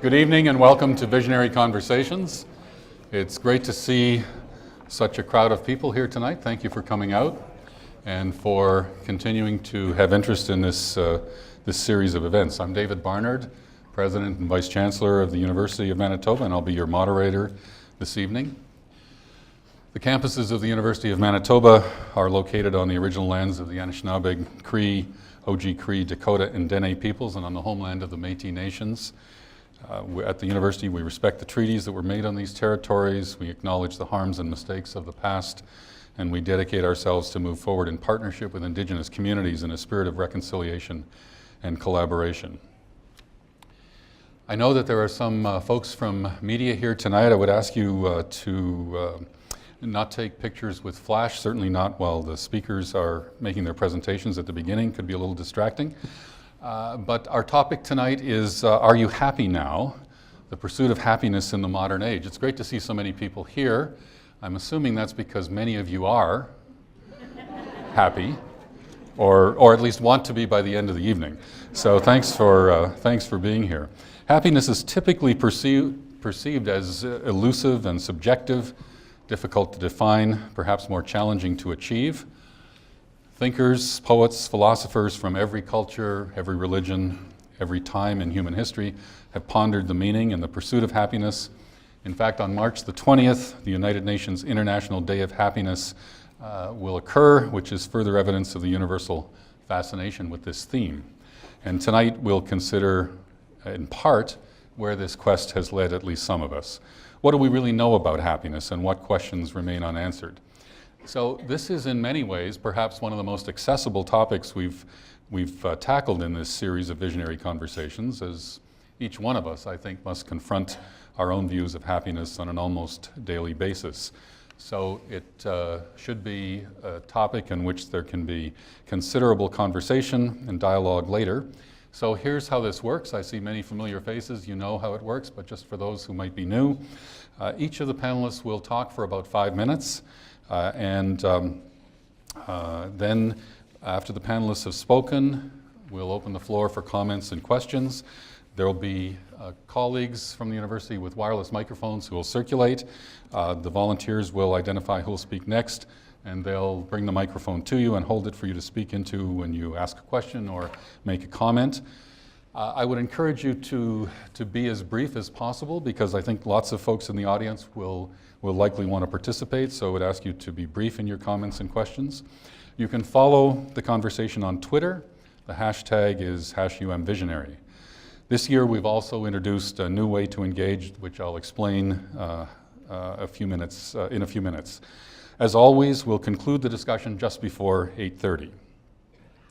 Good evening and welcome to Visionary Conversations. It's great to see such a crowd of people here tonight. Thank you for coming out and for continuing to have interest in this series of events. I'm David Barnard, President and Vice Chancellor of the University of Manitoba, and I'll be your moderator this evening. The campuses of the University of Manitoba are located on the original lands of the Anishinaabe, Cree, Oji-Cree, Dakota, and Dene peoples, and on the homeland of the Métis Nations. At the university, we respect the treaties that were made on these territories, we acknowledge the harms and mistakes of the past, and we dedicate ourselves to move forward in partnership with Indigenous communities in a spirit of reconciliation and collaboration. I know that there are some folks from media here tonight. I would ask you to not take pictures with flash, certainly not while the speakers are making their presentations at the beginning. Could be a little distracting. But our topic tonight is, are you happy now? The pursuit of happiness in the modern age. It's great to see so many people here. I'm assuming that's because many of you are happy, or at least want to be by the end of the evening. So thanks for being here. Happiness is typically perceived as elusive and subjective, difficult to define, perhaps more challenging to achieve. Thinkers, poets, philosophers from every culture, every religion, every time in human history have pondered the meaning and the pursuit of happiness. In fact, on March the 20th, the United Nations International Day of Happiness will occur, which is further evidence of the universal fascination with this theme. And tonight we'll consider, in part, where this quest has led at least some of us. What do we really know about happiness, and what questions remain unanswered? So this is in many ways perhaps one of the most accessible topics we've tackled in this series of visionary conversations, as each one of us, I think, must confront our own views of happiness on an almost daily basis. So it should be a topic in which there can be considerable conversation and dialogue later. So here's how this works. I see many familiar faces. You know how it works, but just for those who might be new, each of the panelists will talk for about 5 minutes. Then after the panelists have spoken, we'll open the floor for comments and questions. There will be colleagues from the university with wireless microphones who will circulate. The volunteers will identify who will speak next, and they'll bring the microphone to you and hold it for you to speak into when you ask a question or make a comment. I would encourage you to be as brief as possible, because I think lots of folks in the audience will likely want to participate, so I would ask you to be brief in your comments and questions. You can follow the conversation on Twitter. The hashtag is #UMVisionary. This year we've also introduced a new way to engage, which I'll explain in a few minutes. As always, we'll conclude the discussion just before 8:30.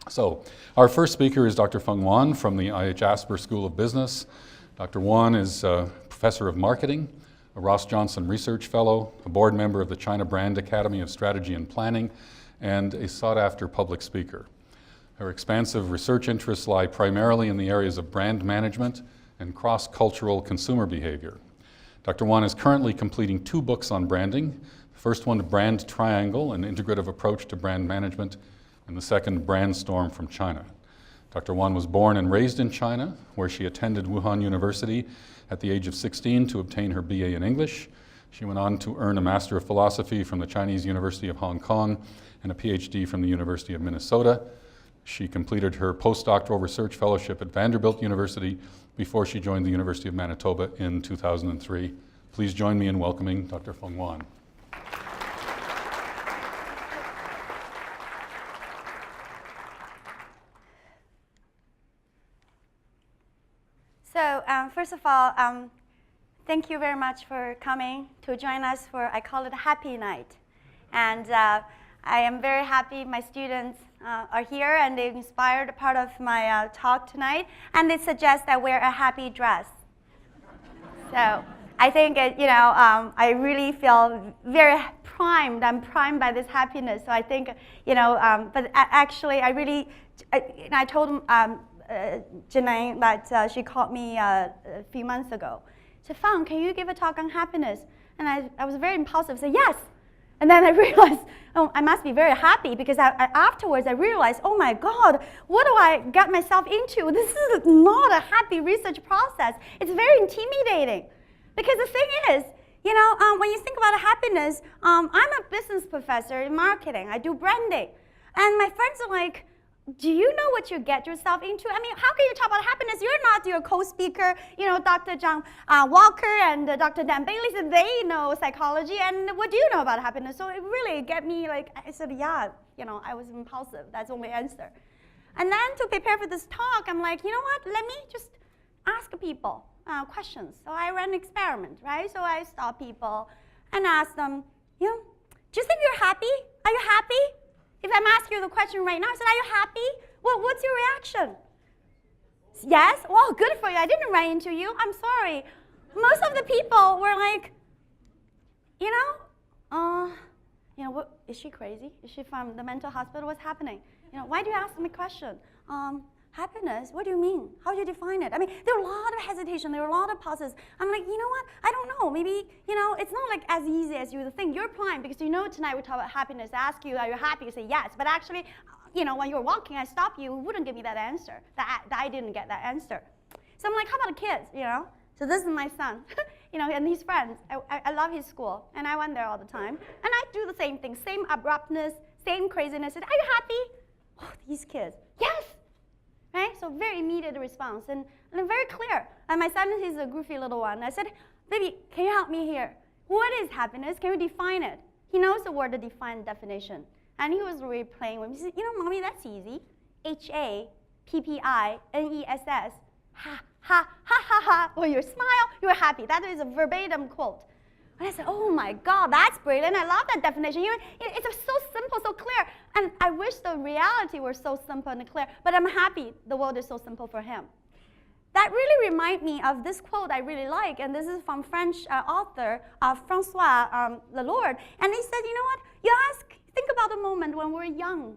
So, our first speaker is Dr. Fung Wan from the I.H. Asper School of Business. Dr. Wan is a professor of marketing, a Ross Johnson Research Fellow, a board member of the China Brand Academy of Strategy and Planning, and a sought-after public speaker. Her expansive research interests lie primarily in the areas of brand management and cross-cultural consumer behavior. Dr. Wan is currently completing 2 books on branding. The first one, Brand Triangle, an integrative approach to brand management, and the second, Brandstorm from China. Dr. Wan was born and raised in China, where she attended Wuhan University at the age of 16 to obtain her BA in English. She went on to earn a Master of Philosophy from the Chinese University of Hong Kong and a PhD from the University of Minnesota. She completed her postdoctoral research fellowship at Vanderbilt University before she joined the University of Manitoba in 2003. Please join me in welcoming Dr. Fung Wan. So first of all, thank you very much for coming to join us for, I call it a happy night. And I am very happy my students are here, and they've inspired a part of my talk tonight, and they suggest I wear a happy dress. So I think, I really feel very primed. I'm primed by this happiness. So I think, but actually I told Janae that she called me a few months ago. She said, Fung, can you give a talk on happiness? And I was very impulsive, said yes. And then I realized, oh, I must be very happy because afterwards I realized, oh my God, what do I get myself into? This is not a happy research process. It's very intimidating. Because the thing is, you know, when you think about happiness, I'm a business professor in marketing. I do branding. And my friends are like, do you know what you get yourself into? I mean, how can you talk about happiness? You're not your co-speaker, you know, Dr. John Walker and Dr. Dan Bailey said they know psychology, and what do you know about happiness? So it really got me like, I said, yeah, you know, I was impulsive. That's the only answer. And then to prepare for this talk, I'm like, you know what? Let me just ask people questions. So I ran an experiment, right? So I stopped people and asked them, you know, do you think you're happy? Are you happy? If I'm asking you the question right now, I said, are you happy? Well, what's your reaction? Yes? Well, good for you. I didn't run into you. I'm sorry. Most of the people were like, you know, what, is she crazy? Is she from the mental hospital? What's happening? You know, why do you ask me a question? Happiness, what do you mean? How do you define it? I mean, there were a lot of hesitation. There were a lot of pauses. I'm like, you know what? I don't know. Maybe, you know, it's not like as easy as you would think. You're primed because you know tonight we talk about happiness. I ask you, are you happy? You say yes. But actually, you know, when you're walking, I stop you. You wouldn't give me that answer. That I didn't get that answer. So I'm like, how about the kids, you know? So this is my son, you know, and his friends. I love his school, and I went there all the time. And I do the same thing, same abruptness, same craziness. Are you happy? Oh, these kids, yes. Right? So very immediate response, and very clear. And my son is a goofy little one. I said, baby, can you help me here? What is happiness? Can you define it? He knows the word, the defined definition. And he was really playing with me. He said, you know, Mommy, that's easy. Happiness. Ha, ha, ha, ha, ha. When you smile, you're happy. That is a verbatim quote. And I said, oh my God, that's brilliant. I love that definition. It's so simple, so clear. And I wish the reality were so simple and clear, but I'm happy the world is so simple for him. That really reminds me of this quote I really like, and this is from French author Francois Lelord. And he said, you know what? Think about the moment when we're young,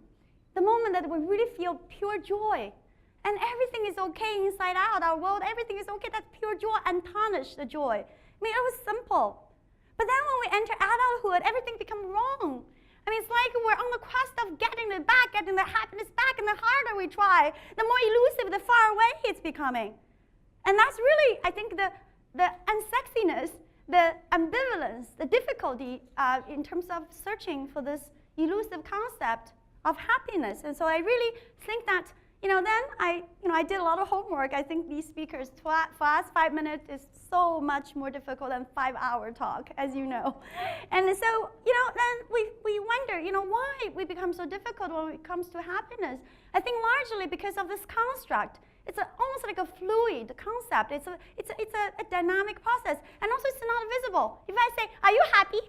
the moment that we really feel pure joy. And everything is okay inside out, our world, everything is okay. That's pure joy, untarnished joy. I mean, it was simple. But then when we enter adulthood, everything becomes wrong. I mean, it's like we're on the quest of getting it back, getting the happiness back, and the harder we try, the more elusive, the far away it's becoming. And that's really, I think, the unsexiness, the ambivalence, the difficulty in terms of searching for this elusive concept of happiness. And so I really think that, you know, then I did a lot of homework. I think these speakers, for us, 5 minutes is so much more difficult than 5-hour talk, as you know. And so, you know, then we wonder, you know, why we become so difficult when it comes to happiness. I think largely because of this construct. It's almost like a fluid concept. It's a dynamic process. And also it's not visible. If I say, are you happy?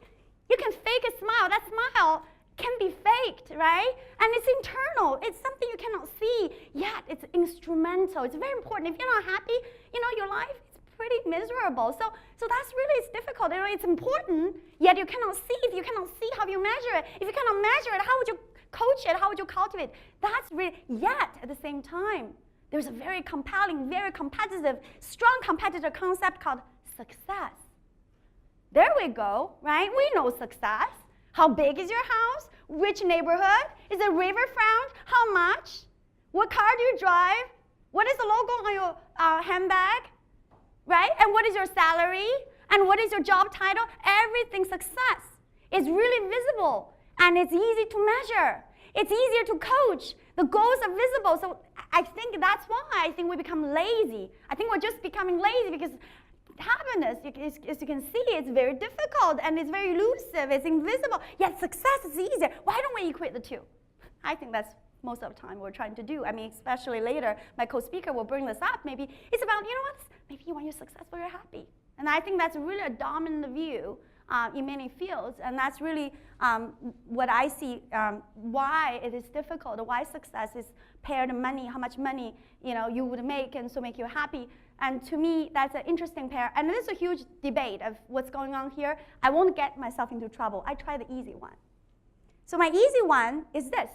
You can fake a smile. That smile can be faked, right? And it's internal. It's something you cannot see, yet it's instrumental. It's very important. If you're not happy, you know, your life is pretty miserable. So that's really, it's difficult. You know, it's important, yet you cannot see. If you cannot see, how do you measure it? If you cannot measure it, how would you coach it? How would you cultivate? That's really, yet at the same time, there's a very compelling, very competitive, strong competitor concept called success. There we go, right? We know success. How big is your house? Which neighborhood? Is the riverfront? How much? What car do you drive? What is the logo on your handbag? Right? And what is your salary? And what is your job title? Everything success is really visible, and it's easy to measure. It's easier to coach. The goals are visible. So I think that's why I think we become lazy. I think we're just becoming lazy because happiness, as you can see, it's very difficult and it's very elusive, it's invisible, yet success is easier. Why don't we equate the two? I think that's most of the time we're trying to do. I mean, especially later, my co-speaker will bring this up. Maybe it's about, you know what, maybe when you're successful, you're happy. And I think that's really a dominant view in many fields, and that's really what I see why it is difficult, why success is paired to money, how much money you would make and so make you happy. And to me, that's an interesting pair. And this is a huge debate of what's going on here. I won't get myself into trouble. I try the easy one. So my easy one is this.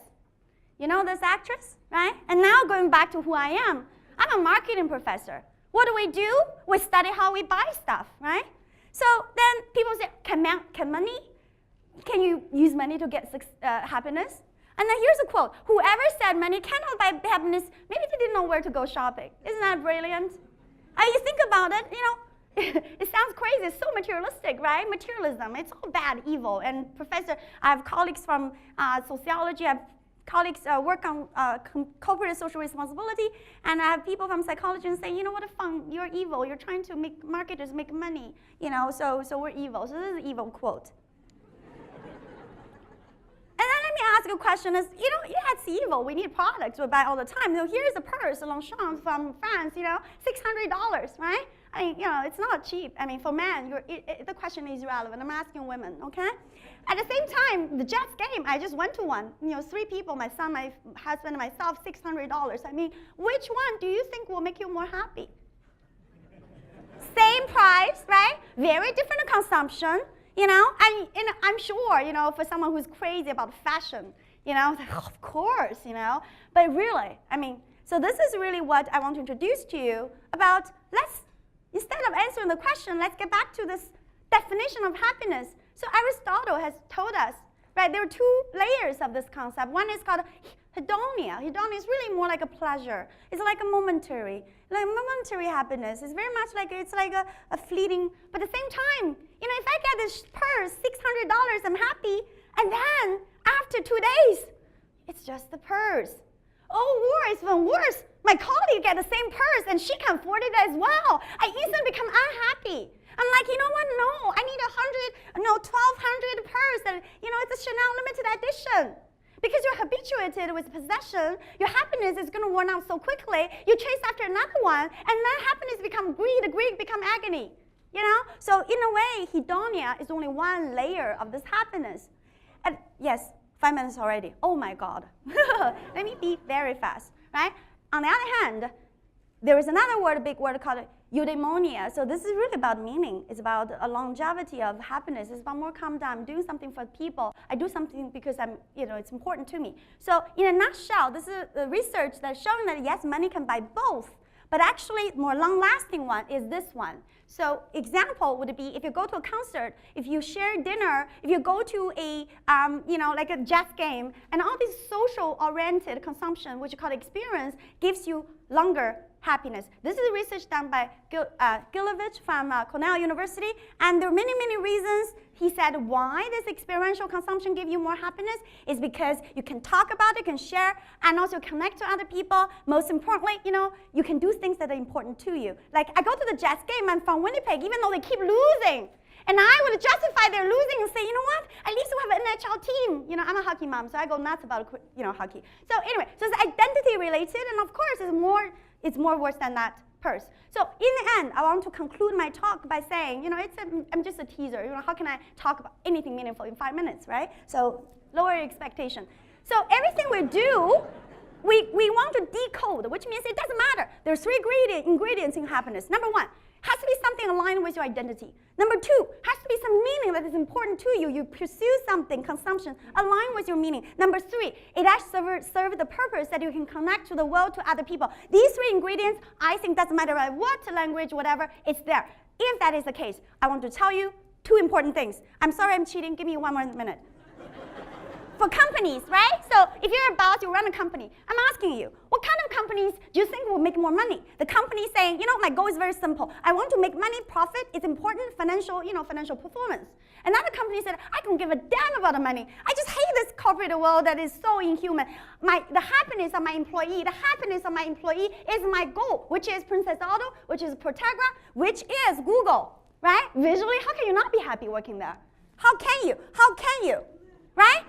You know this actress, right? And now going back to who I am, I'm a marketing professor. What do? We study how we buy stuff, right? So then people say, can money can you use money to get happiness? And then here's a quote. Whoever said money cannot buy happiness, maybe they didn't know where to go shopping. Isn't that brilliant? You think about it, it sounds crazy. It's so materialistic, right? Materialism, it's all bad, evil. And I have colleagues from sociology, I have colleagues work on corporate social responsibility, and I have people from psychology and say, you know what, fun, you're evil. You're trying to make marketers make money, so we're evil. So this is an evil quote. And then let me ask you a question is, yeah, it's evil. We need products we buy all the time. So here's a purse, a Longchamp from France, $600, right? I mean, it's not cheap. I mean, for men, the question is irrelevant. I'm asking women, okay? At the same time, the Jets game, I just went to one. 3 people, my son, my husband, and myself, $600. I mean, which one do you think will make you more happy? Same price, right? Very different consumption, and I'm sure, for someone who's crazy about fashion, of course, But really, I mean, so this is really what I want to introduce to you about, instead of answering the question, let's get back to this definition of happiness. So Aristotle has told us, right, there are 2 layers of this concept. One is called hedonia. Hedonia is really more like a pleasure. It's like a momentary happiness. It's very much like, it's like a fleeting, but at the same time, if I get this purse, $600, I'm happy, and then after 2 days, it's just the purse. Oh, worse, even worse, my colleague get the same purse and she can afford it as well. I instantly become unhappy. I'm like, you know what? No, I need 1,200 purse, and it's a Chanel limited edition. Because you're habituated with possession, your happiness is going to worn out so quickly. You chase after another one, and then happiness become greed become agony. So in a way, hedonia is only one layer of this happiness. And yes, 5 minutes already. Oh my God. Let me be very fast, right? On the other hand, there is another word, a big word called eudaimonia. So this is really about meaning. It's about a longevity of happiness. It's about more calm down. I'm doing something for people. I do something because it's important to me. So in a nutshell, this is the research that's showing that yes, money can buy both. But actually, more long-lasting one is this one. So example would be if you go to a concert, if you share dinner, if you go to a, like a Jets game, and all this social-oriented consumption, which you call experience, gives you longer happiness. This is research done by Gilovich from Cornell University, and there are many, many reasons. He said why this experiential consumption gives you more happiness is because you can talk about it, can share, and also connect to other people. Most importantly, you can do things that are important to you. Like I go to the Jets game, I'm from Winnipeg, even though they keep losing. And I would justify their losing and say, you know what? At least we have an NHL team. I'm a hockey mom, so I go nuts about hockey. So anyway, so it's identity related, and of course, it's more worse than that purse. So in the end, I want to conclude my talk by saying, I'm just a teaser. How can I talk about anything meaningful in 5 minutes, right? So lower your expectation. So everything we do, we want to decode, which means it doesn't matter. There's 3 ingredients in happiness. Number 1, has to be something aligned with your identity. Number 2, has to be some meaning that is important to you. You pursue something, consumption, aligned with your meaning. Number 3, it has to serve the purpose that you can connect to the world, to other people. These 3 ingredients, I think doesn't matter what language, whatever, it's there. If that is the case, I want to tell you 2 important things. I'm sorry I'm cheating. Give me 1 more minute. For companies, right? So if you're a boss, you run a company. I'm asking you, what kind of companies do you think will make more money? The company saying, my goal is very simple. I want to make money, profit. It's important, financial performance. Another company said, I don't give a damn about the money. I just hate this corporate world that is so inhuman. The happiness of my employee, is my goal, which is Princess Auto, which is Protegra, which is Google, right? Visually, how can you not be happy working there? How can you? Right?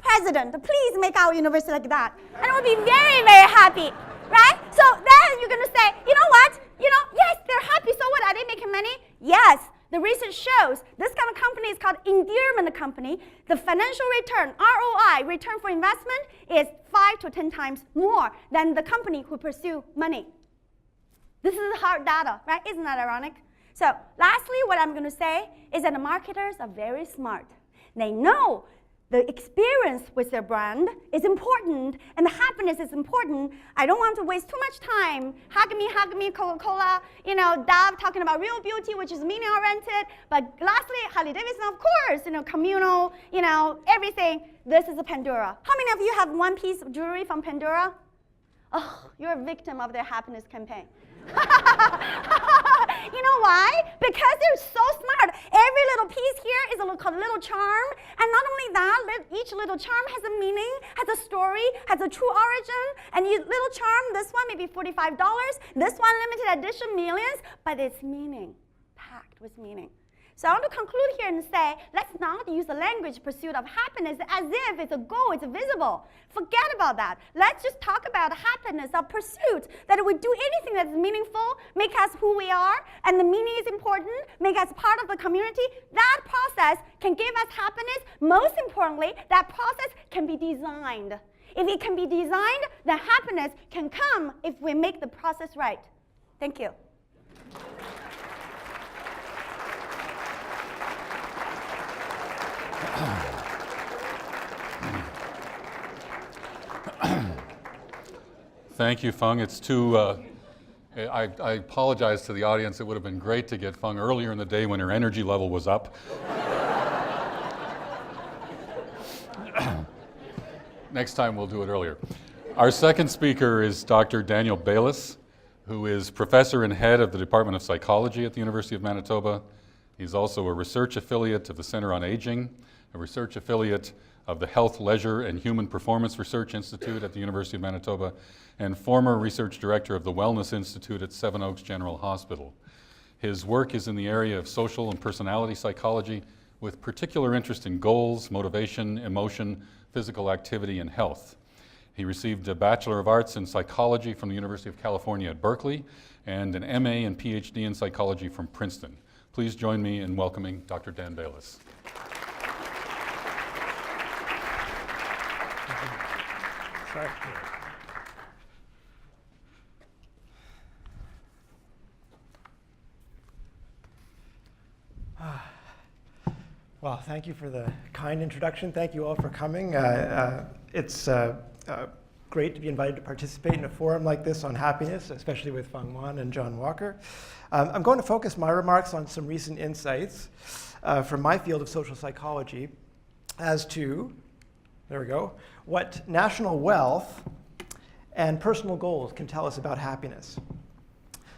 President, please make our university like that. And I would be very, very happy, right? So then you're going to say, you know what? Yes, they're happy. So what? Are they making money? Yes. The research shows this kind of company is called endearment company. The financial return, ROI, return for investment, is 5 to 10 times more than the company who pursue money. This is hard data, right? Isn't that ironic? So lastly, what I'm going to say is that the marketers are very smart. They know the experience with their brand is important, and the happiness happiness is important. I don't want to waste too much time. Hug me, Coca-Cola. Dove talking about real beauty, which is meaning-oriented. But lastly, Harley-Davidson, of course, communal, everything. This is a Pandora. How many of you have one piece of jewelry from Pandora? Oh, you're a victim of their happiness campaign. You know why? Because they're so smart. Every little piece here is called a little charm. And not only that, each little charm has a meaning, has a story, has a true origin. And each little charm, this one may be $45. This one, limited edition, millions. But it's meaning, packed with meaning. So I want to conclude here and say, let's not use the language pursuit of happiness as if it's a goal, it's visible. Forget about that. Let's just talk about happiness, our pursuit, that we do anything that's meaningful, make us who we are, and the meaning is important, make us part of the community. That process can give us happiness. Most importantly, that process can be designed. If it can be designed, then happiness can come if we make the process right. Thank you. Thank you, Feng. It's too, I apologize to the audience. It would have been great to get Feng earlier in the day when her energy level was up. Next time we'll do it earlier. Our second speaker is Dr. Daniel Bayliss, who is professor and head of the Department of Psychology at the University of Manitoba. He's also a research affiliate of the Center on Aging, a research affiliate of the Health, Leisure, and Human Performance Research Institute at the University of Manitoba, and former research director of the Wellness Institute at Seven Oaks General Hospital. His work is in the area of social and personality psychology, with particular interest in goals, motivation, emotion, physical activity, and health. He received a Bachelor of Arts in Psychology from the University of California at Berkeley, and an MA and PhD in Psychology from Princeton. Please join me in welcoming Dr. Dan Bayliss. Sorry. Well, thank you for the kind introduction. Thank you all for coming. It's great to be invited to participate in a forum like this on happiness, especially with Feng Wan and John Walker. I'm going to focus my remarks on some recent insights from my field of social psychology as to, there we go, what national wealth and personal goals can tell us about happiness.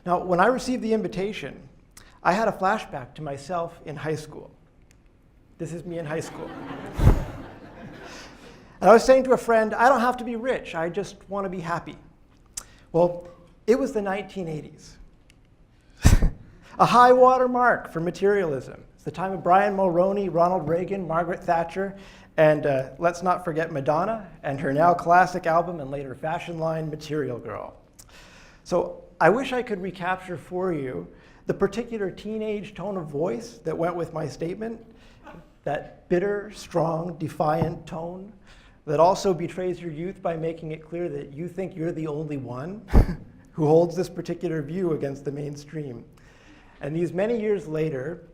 Now, when I received the invitation, I had a flashback to myself in high school. This is me in high school. And I was saying to a friend, I don't have to be rich, I just want to be happy. Well, it was the 1980s. A high water mark for materialism. It's the time of Brian Mulroney, Ronald Reagan, Margaret Thatcher, and let's not forget Madonna and her now classic album and later fashion line, Material Girl. So I wish I could recapture for you the particular teenage tone of voice that went with my statement, that bitter, strong, defiant tone that also betrays your youth by making it clear that you think you're the only one who holds this particular view against the mainstream. And these many years later,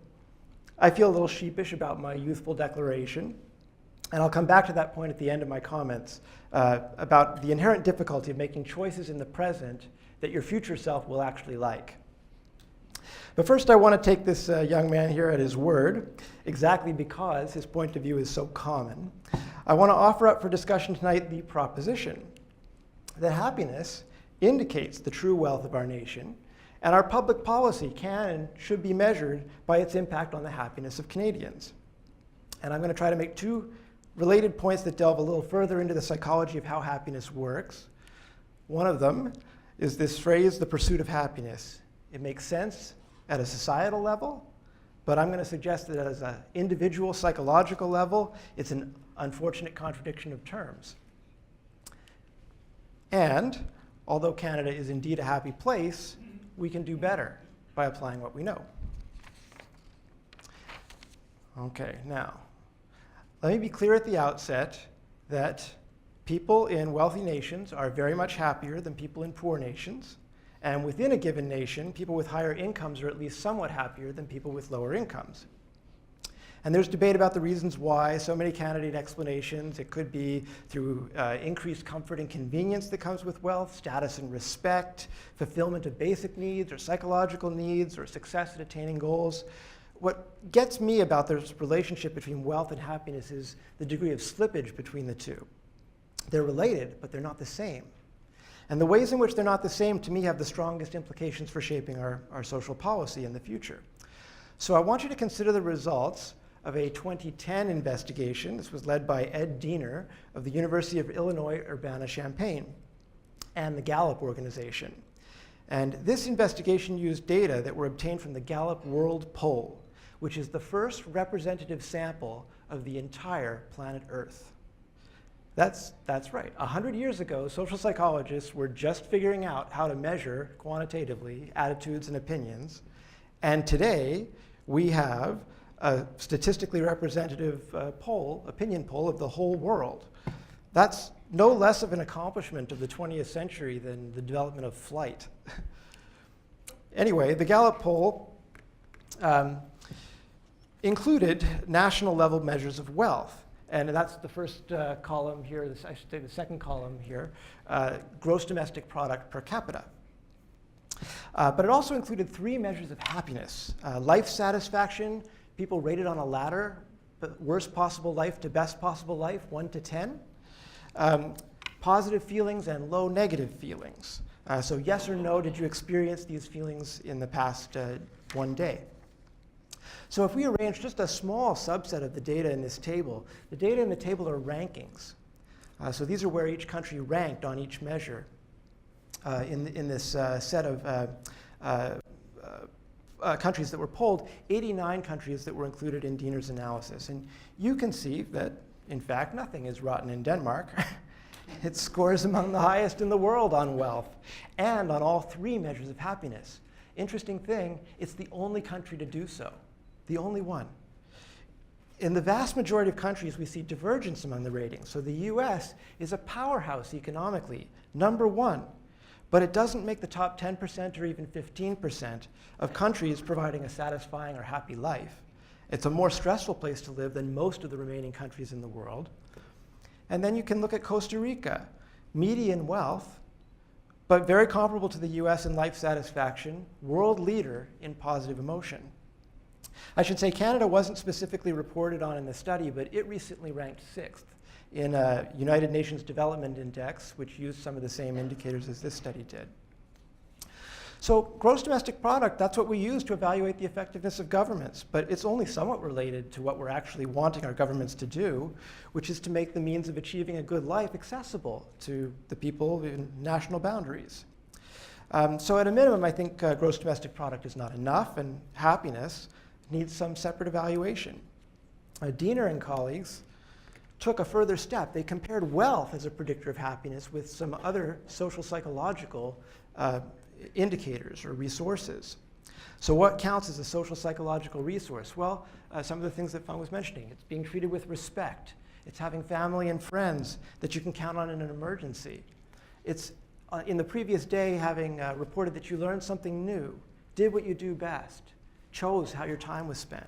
I feel a little sheepish about my youthful declaration. And I'll come back to that point at the end of my comments about the inherent difficulty of making choices in the present that your future self will actually like. But first, I want to take this young man here at his word, exactly because his point of view is so common. I want to offer up for discussion tonight the proposition that happiness indicates the true wealth of our nation, and our public policy can and should be measured by its impact on the happiness of Canadians. And I'm going to try to make two related points that delve a little further into the psychology of how happiness works. One of them is this phrase, the pursuit of happiness. It makes sense at a societal level, but I'm going to suggest that as an individual psychological level, it's an unfortunate contradiction of terms. And although Canada is indeed a happy place, we can do better by applying what we know. Okay, now, let me be clear at the outset that people in wealthy nations are very much happier than people in poor nations. And within a given nation, people with higher incomes are at least somewhat happier than people with lower incomes. And there's debate about the reasons why, so many candidate explanations. It could be through increased comfort and convenience that comes with wealth, status and respect, fulfillment of basic needs or psychological needs, or success at attaining goals. What gets me about the relationship between wealth and happiness is the degree of slippage between the two. They're related, but they're not the same. And the ways in which they're not the same, to me, have the strongest implications for shaping our social policy in the future. So I want you to consider the results of a 2010 investigation. This was led by Ed Diener of the University of Illinois Urbana-Champaign and the Gallup organization. And this investigation used data that were obtained from the Gallup World Poll, which is the first representative sample of the entire planet Earth. That's right. 100 years ago, social psychologists were just figuring out how to measure quantitatively attitudes and opinions. And today, we have a statistically representative opinion poll of the whole world. That's no less of an accomplishment of the 20th century than the development of flight. Anyway, the Gallup poll included national level measures of wealth. And that's the first column here, I should say the second column here, gross domestic product per capita. But it also included 3 measures of happiness. Life satisfaction, people rated on a ladder, worst possible life to best possible life, 1 to 10. Positive feelings and low negative feelings. So yes or no, did you experience these feelings in the past one day? So if we arrange just a small subset of the data in this table, the data in the table are rankings. So these are where each country ranked on each measure in this set of countries that were polled, 89 countries that were included in Diener's analysis. And you can see that, in fact, nothing is rotten in Denmark. It scores among the highest in the world on wealth and on all 3 measures of happiness. Interesting thing, it's the only country to do so. The only one. In the vast majority of countries, we see divergence among the ratings. So the US is a powerhouse economically, #1, but it doesn't make the top 10% or even 15% of countries providing a satisfying or happy life. It's a more stressful place to live than most of the remaining countries in the world. And then you can look at Costa Rica, median wealth, but very comparable to the US in life satisfaction, world leader in positive emotion. I should say Canada wasn't specifically reported on in the study, but it recently ranked 6th in a United Nations Development Index, which used some of the same indicators as this study did. So gross domestic product, that's what we use to evaluate the effectiveness of governments, but it's only somewhat related to what we're actually wanting our governments to do, which is to make the means of achieving a good life accessible to the people in national boundaries. So at a minimum, I think gross domestic product is not enough, and happiness needs some separate evaluation. Diener and colleagues took a further step. They compared wealth as a predictor of happiness with some other social psychological indicators or resources. So what counts as a social psychological resource? Well, some of the things that Feng was mentioning. It's being treated with respect. It's having family and friends that you can count on in an emergency. It's in the previous day having reported that you learned something new, did what you do best, chose how your time was spent.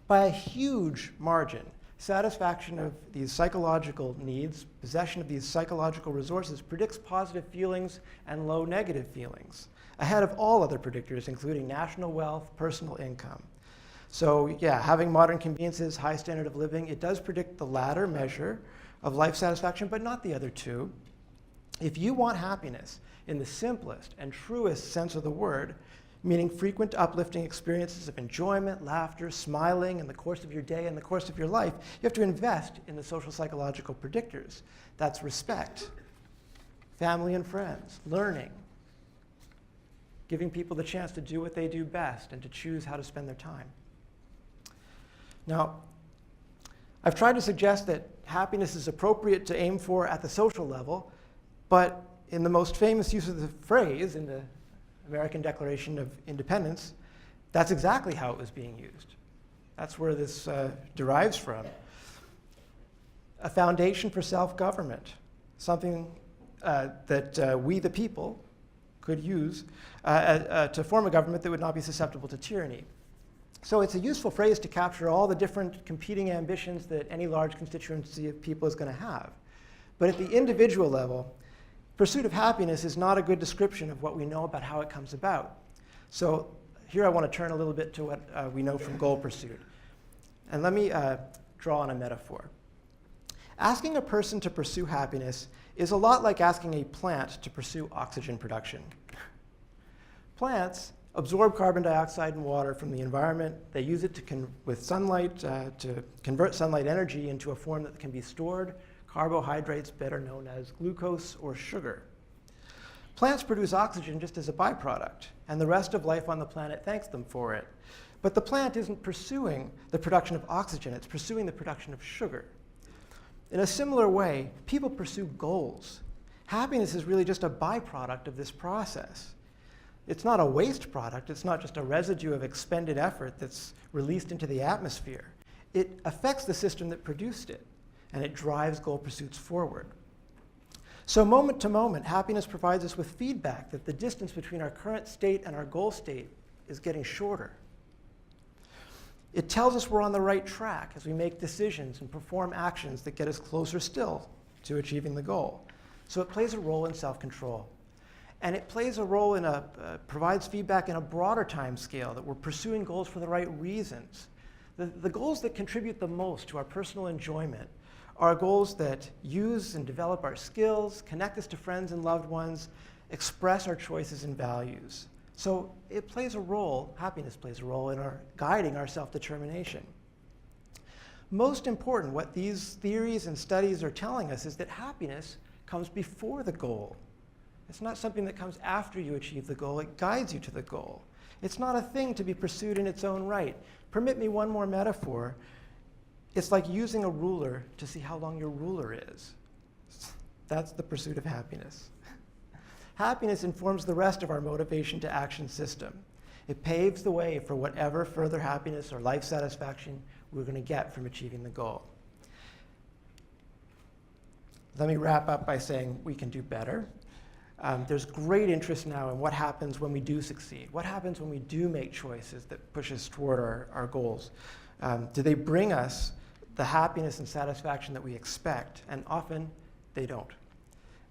By a huge margin, satisfaction of these psychological needs, possession of these psychological resources predicts positive feelings and low negative feelings, ahead of all other predictors, including national wealth, personal income. So yeah, having modern conveniences, high standard of living, it does predict the latter measure of life satisfaction, but not the other two. If you want happiness in the simplest and truest sense of the word, meaning frequent uplifting experiences of enjoyment, laughter, smiling in the course of your day and the course of your life, you have to invest in the social psychological predictors. That's respect, family and friends, learning, giving people the chance to do what they do best and to choose how to spend their time. Now, I've tried to suggest that happiness is appropriate to aim for at the social level, but in the most famous use of the phrase in the American Declaration of Independence, that's exactly how it was being used. That's where this derives from. A foundation for self-government, something that we the people could use to form a government that would not be susceptible to tyranny. So it's a useful phrase to capture all the different competing ambitions that any large constituency of people is going to have. But at the individual level, pursuit of happiness is not a good description of what we know about how it comes about. So here I want to turn a little bit to what we know from goal pursuit. And let me draw on a metaphor. Asking a person to pursue happiness is a lot like asking a plant to pursue oxygen production. Plants absorb carbon dioxide and water from the environment. They use it with sunlight to convert sunlight energy into a form that can be stored, carbohydrates better known as glucose or sugar. Plants produce oxygen just as a byproduct, and the rest of life on the planet thanks them for it. But the plant isn't pursuing the production of oxygen, it's pursuing the production of sugar. In a similar way, people pursue goals. Happiness is really just a byproduct of this process. It's not a waste product, it's not just a residue of expended effort that's released into the atmosphere. It affects the system that produced it, and it drives goal pursuits forward. So moment to moment, happiness provides us with feedback that the distance between our current state and our goal state is getting shorter. It tells us we're on the right track as we make decisions and perform actions that get us closer still to achieving the goal. So it plays a role in self-control. And it plays a role in provides feedback in a broader time scale, that we're pursuing goals for the right reasons. The goals that contribute the most to our personal enjoyment are goals that use and develop our skills, connect us to friends and loved ones, express our choices and values. So it plays a role, happiness plays a role in guiding our self-determination. Most important, what these theories and studies are telling us is that happiness comes before the goal. It's not something that comes after you achieve the goal, it guides you to the goal. It's not a thing to be pursued in its own right. Permit me one more metaphor. It's like using a ruler to see how long your ruler is. That's the pursuit of happiness. Happiness informs the rest of our motivation to action system. It paves the way for whatever further happiness or life satisfaction we're going to get from achieving the goal. Let me wrap up by saying we can do better. There's great interest now in what happens when we do succeed. What happens when we do make choices that push us toward our goals? Do they bring us the happiness and satisfaction that we expect? And often they don't.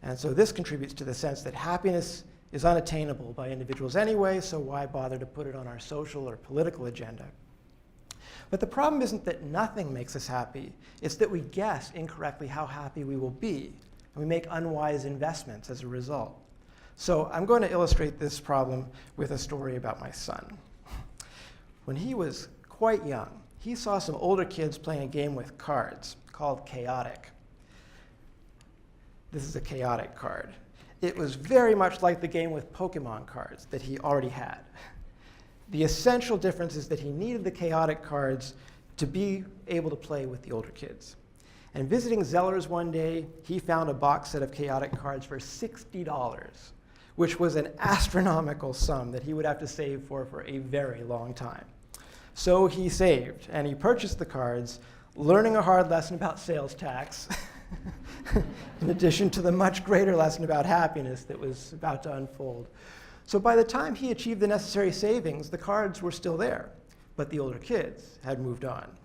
And so this contributes to the sense that happiness is unattainable by individuals anyway, so why bother to put it on our social or political agenda? But the problem isn't that nothing makes us happy, it's that we guess incorrectly how happy we will be, and we make unwise investments as a result. So I'm going to illustrate this problem with a story about my son. When he was quite young, he saw some older kids playing a game with cards called Chaotic. This is a Chaotic card. It was very much like the game with Pokemon cards that he already had. The essential difference is that he needed the Chaotic cards to be able to play with the older kids. And visiting Zellers one day, he found a box set of Chaotic cards for $60, which was an astronomical sum that he would have to save for a very long time. So he saved, and he purchased the cards, learning a hard lesson about sales tax, in addition to the much greater lesson about happiness that was about to unfold. So by the time he achieved the necessary savings, the cards were still there, but the older kids had moved on.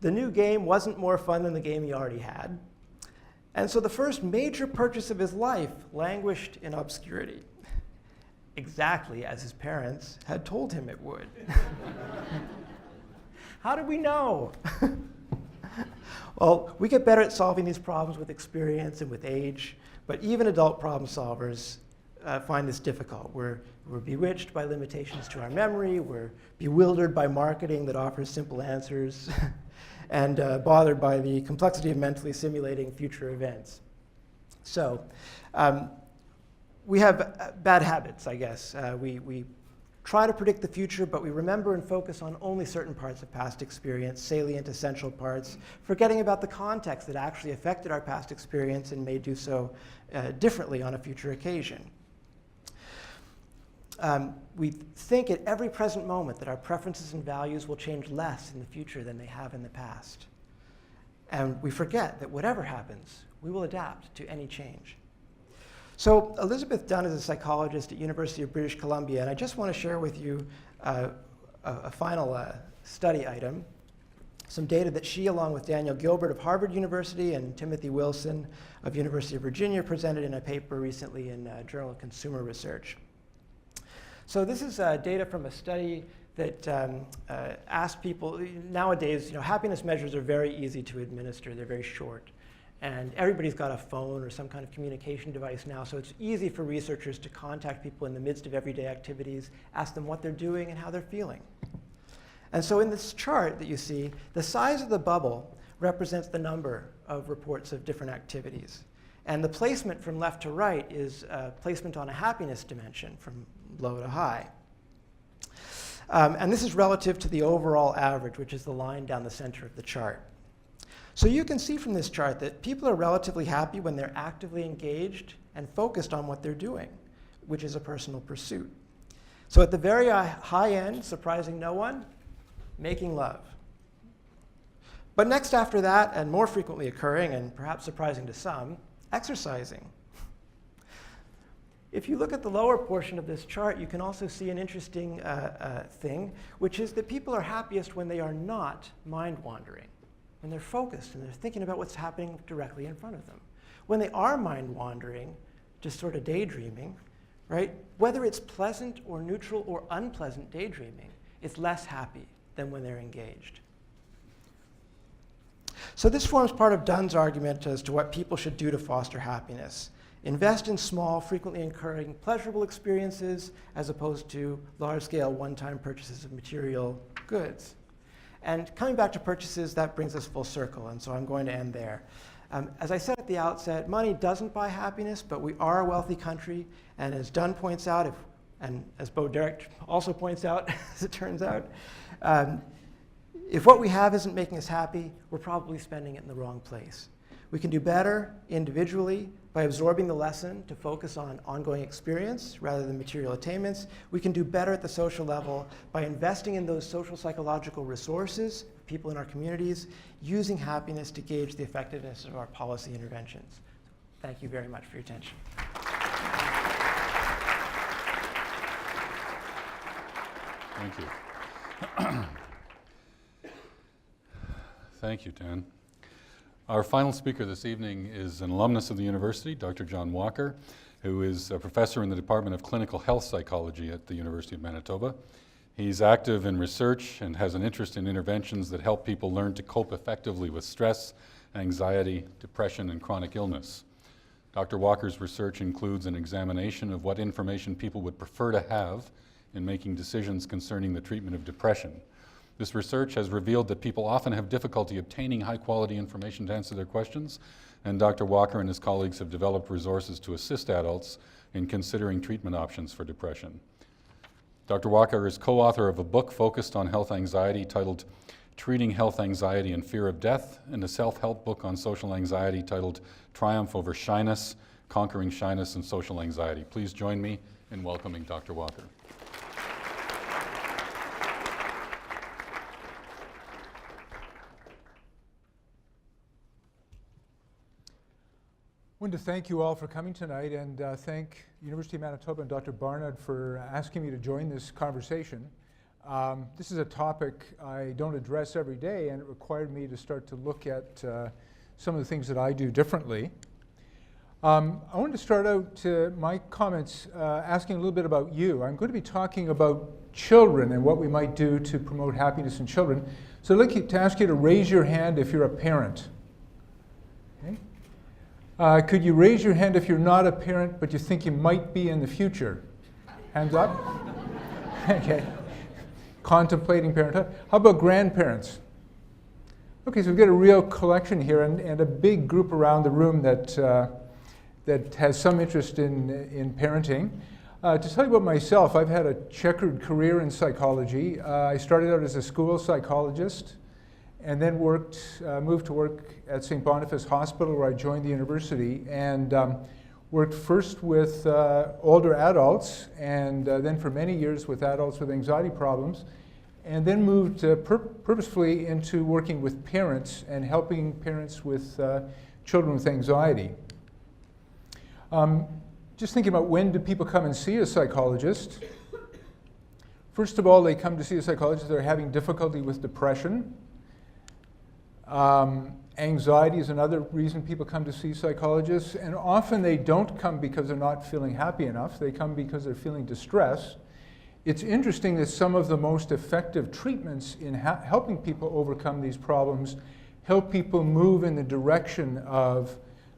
The new game wasn't more fun than the game he already had. And so the first major purchase of his life languished in obscurity, exactly as his parents had told him it would. How did we know? Well, we get better at solving these problems with experience and with age, but even adult problem solvers find this difficult. We're bewitched by limitations to our memory, we're bewildered by marketing that offers simple answers, and bothered by the complexity of mentally simulating future events. So we have bad habits, I guess. We try to predict the future, but we remember and focus on only certain parts of past experience, salient, essential parts, forgetting about the context that actually affected our past experience and may do so differently on a future occasion. We think at every present moment that our preferences and values will change less in the future than they have in the past. And we forget that whatever happens, we will adapt to any change. So Elizabeth Dunn is a psychologist at University of British Columbia, and I just want to share with you a a final study item, some data that she, along with Daniel Gilbert of Harvard University and Timothy Wilson of University of Virginia, presented in a paper recently in Journal of Consumer Research. So this is data from a study that asked people, nowadays, happiness measures are very easy to administer. They're very short. And everybody's got a phone or some kind of communication device now, so it's easy for researchers to contact people in the midst of everyday activities, ask them what they're doing and how they're feeling. And so in this chart that you see, the size of the bubble represents the number of reports of different activities. And the placement from left to right is placement on a happiness dimension from low to high. And this is relative to the overall average, which is the line down the center of the chart. So you can see from this chart that people are relatively happy when they're actively engaged and focused on what they're doing, which is a personal pursuit. So at the very high end, surprising no one, making love. But next after that, and more frequently occurring, and perhaps surprising to some, exercising. If you look at the lower portion of this chart, you can also see an interesting thing, which is that people are happiest when they are not mind-wandering, when they're focused and they're thinking about what's happening directly in front of them. When they are mind-wandering, just sort of daydreaming, right? Whether it's pleasant or neutral or unpleasant daydreaming, it's less happy than when they're engaged. So this forms part of Dunn's argument as to what people should do to foster happiness. Invest in small, frequently occurring, pleasurable experiences as opposed to large-scale, one-time purchases of material goods. And coming back to purchases, that brings us full circle, and so I'm going to end there. As I said at the outset, money doesn't buy happiness, but we are a wealthy country, and as Dunn points out, and as Bo Derek also points out, as it turns out, if what we have isn't making us happy, we're probably spending it in the wrong place. We can do better individually by absorbing the lesson to focus on ongoing experience rather than material attainments. We can do better at the social level by investing in those social psychological resources, people in our communities, using happiness to gauge the effectiveness of our policy interventions. Thank you very much for your attention. Thank you. Thank you, Dan. Our final speaker this evening is an alumnus of the university, Dr. John Walker, who is a professor in the Department of Clinical Health Psychology at the University of Manitoba. He's active in research and has an interest in interventions that help people learn to cope effectively with stress, anxiety, depression, and chronic illness. Dr. Walker's research includes an examination of what information people would prefer to have in making decisions concerning the treatment of depression. This research has revealed that people often have difficulty obtaining high-quality information to answer their questions, and Dr. Walker and his colleagues have developed resources to assist adults in considering treatment options for depression. Dr. Walker is co-author of a book focused on health anxiety titled Treating Health Anxiety and Fear of Death, and a self-help book on social anxiety titled Triumph Over Shyness, Conquering Shyness and Social Anxiety. Please join me in welcoming Dr. Walker. I wanted to thank you all for coming tonight, and thank University of Manitoba and Dr. Barnard for asking me to join this conversation. This is a topic I don't address every day, and it required me to start to look at some of the things that I do differently. I wanted to start out my comments asking a little bit about you. I'm going to be talking about children and what we might do to promote happiness in children. So I'd like to ask you to raise your hand if you're a parent. Okay? Could you raise your hand if you're not a parent, but you think you might be in the future? Hands up. Okay. Contemplating parenthood. How about grandparents? Okay, so we've got a real collection here, and a big group around the room that has some interest in parenting. To tell you about myself, I've had a checkered career in psychology. I started out as a school psychologist, and then moved to work at St. Boniface Hospital, where I joined the university, and worked first with older adults, and then for many years with adults with anxiety problems, and then moved purposefully into working with parents and helping parents with children with anxiety. Just thinking about when do people come and see a psychologist? First of all, they come to see a psychologist. They're having difficulty with depression. Anxiety is another reason people come to see psychologists. And often they don't come because they're not feeling happy enough. They come because they're feeling distress. It's interesting that some of the most effective treatments in helping people overcome these problems help people move in the direction of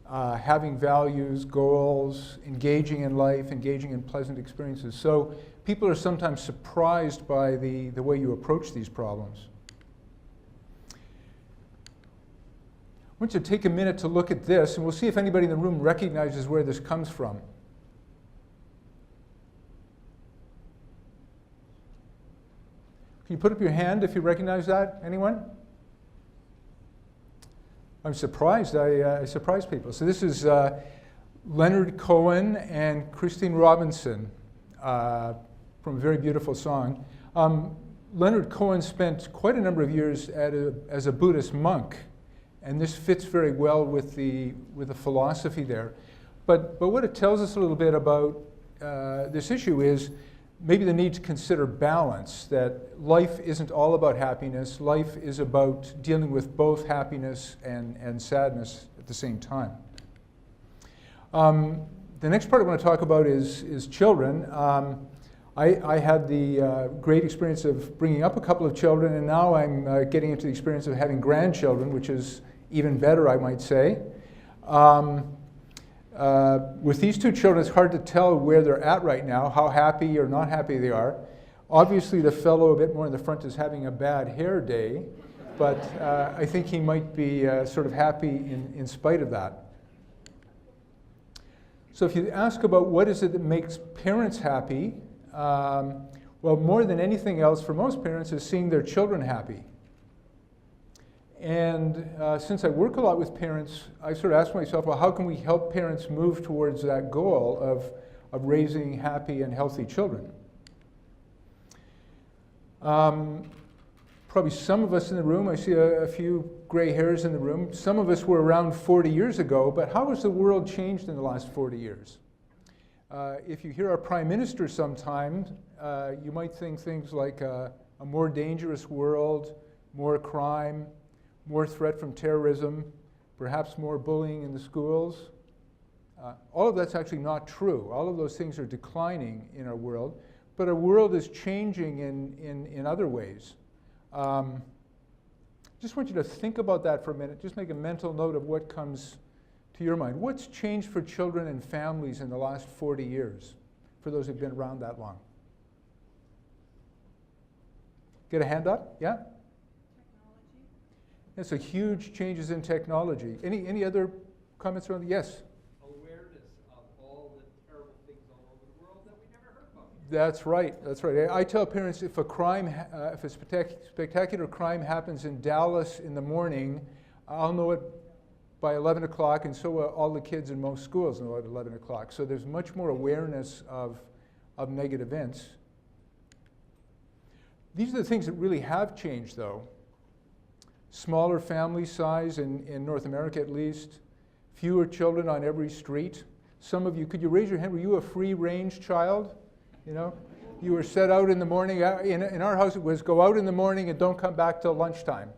having values, goals, engaging in life, engaging in pleasant experiences. So people are sometimes surprised by the way you approach these problems. I want you to take a minute to look at this, and we'll see if anybody in the room recognizes where this comes from. Can you put up your hand if you recognize that? Anyone? I'm surprised. I surprise people. So this is Leonard Cohen and Christine Robinson from a very beautiful song. Leonard Cohen spent quite a number of years as a Buddhist monk, and this fits very well with the philosophy there. But what it tells us a little bit about this issue is maybe the need to consider balance, that life isn't all about happiness. Life is about dealing with both happiness and sadness at the same time. The next part I want to talk about is children. I had the great experience of bringing up a couple of children, and now I'm getting into the experience of having grandchildren, which is even better, I might say. With these two children, it's hard to tell where they're at right now, how happy or not happy they are. Obviously, the fellow a bit more in the front is having a bad hair day, but I think he might be sort of happy in spite of that. So if you ask about what is it that makes parents happy, well, more than anything else, for most parents, is seeing their children happy. And since I work a lot with parents, I sort of ask myself, well, how can we help parents move towards that goal of raising happy and healthy children? Probably some of us in the room, I see a few gray hairs in the room, some of us were around 40 years ago, but how has the world changed in the last 40 years? If you hear our Prime Minister sometimes, you might think things like a more dangerous world, more crime, more threat from terrorism, perhaps more bullying in the schools. All of that's actually not true. All of those things are declining in our world, but our world is changing in other ways. Just want you to think about that for a minute. Just make a mental note of what comes to your mind. What's changed for children and families in the last 40 years, for those who've been around that long? Get a hand up? Yeah? It's a huge changes in technology. Any other comments around? Yes? Awareness of all the terrible things all over the world that we never heard about. That's right. That's right. I tell parents if a spectacular crime happens in Dallas in the morning, I'll know it by 11 o'clock, and so all the kids in most schools know at 11 o'clock. So there's much more awareness of negative events. These are the things that really have changed, though. Smaller family size in North America at least, fewer children on every street. Some of you, could you raise your hand, were you a free-range child? You know, you were set out in the morning. In our house it was go out in the morning and don't come back till lunchtime.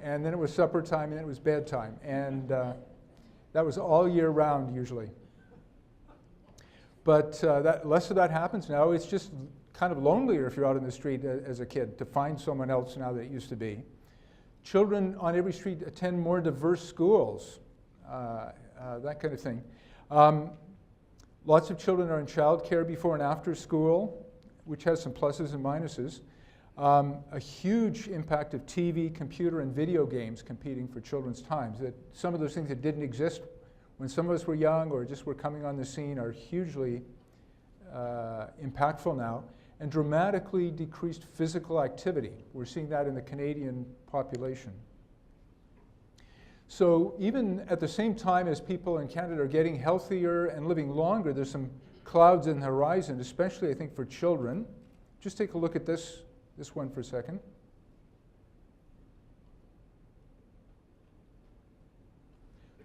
And then it was supper time and then it was bedtime. And that was all year round usually. But less of that happens now. It's just kind of lonelier if you're out in the street as a kid to find someone else now that it used to be. Children on every street attend more diverse schools, that kind of thing. Lots of children are in childcare before and after school, which has some pluses and minuses. A huge impact of TV, computer, and video games competing for children's times. That some of those things that didn't exist when some of us were young or just were coming on the scene are hugely impactful now. And dramatically decreased physical activity. We're seeing that in the Canadian population. So even at the same time as people in Canada are getting healthier and living longer, there's some clouds in the horizon, especially I think for children. Just take a look at this one for a second.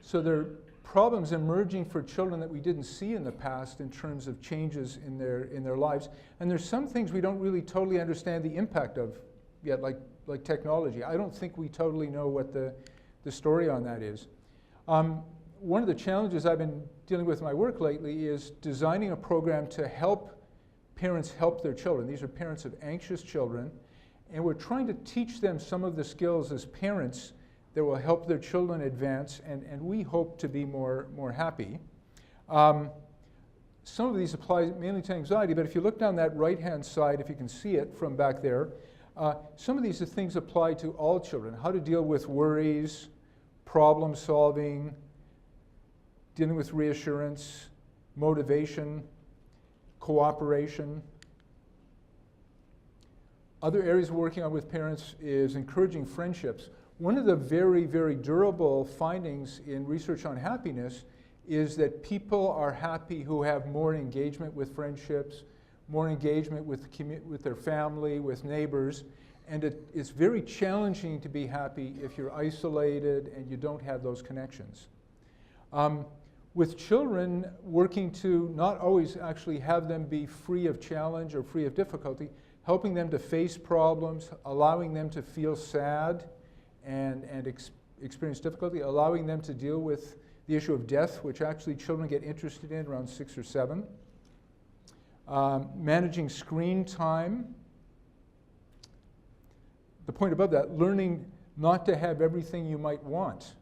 So they're problems emerging for children that we didn't see in the past in terms of changes in their lives. And there's some things we don't really totally understand the impact of yet, like technology. I don't think we totally know what the story on that is. One of the challenges I've been dealing with in my work lately is designing a program to help parents help their children. These are parents of anxious children, and we're trying to teach them some of the skills as parents that will help their children advance, and we hope to be more happy. Some of these apply mainly to anxiety, but if you look down that right-hand side, if you can see it from back there, some of these things apply to all children. How to deal with worries, problem solving, dealing with reassurance, motivation, cooperation. Other areas we're working on with parents is encouraging friendships. One of the very, very durable findings in research on happiness is that people are happy who have more engagement with friendships, more engagement with their family, with neighbors, and it's very challenging to be happy if you're isolated and you don't have those connections. With children, working to not always actually have them be free of challenge or free of difficulty, helping them to face problems, allowing them to feel sad and experience difficulty, allowing them to deal with the issue of death, which actually children get interested in around 6 or 7. Managing screen time. The point above that, learning not to have everything you might want.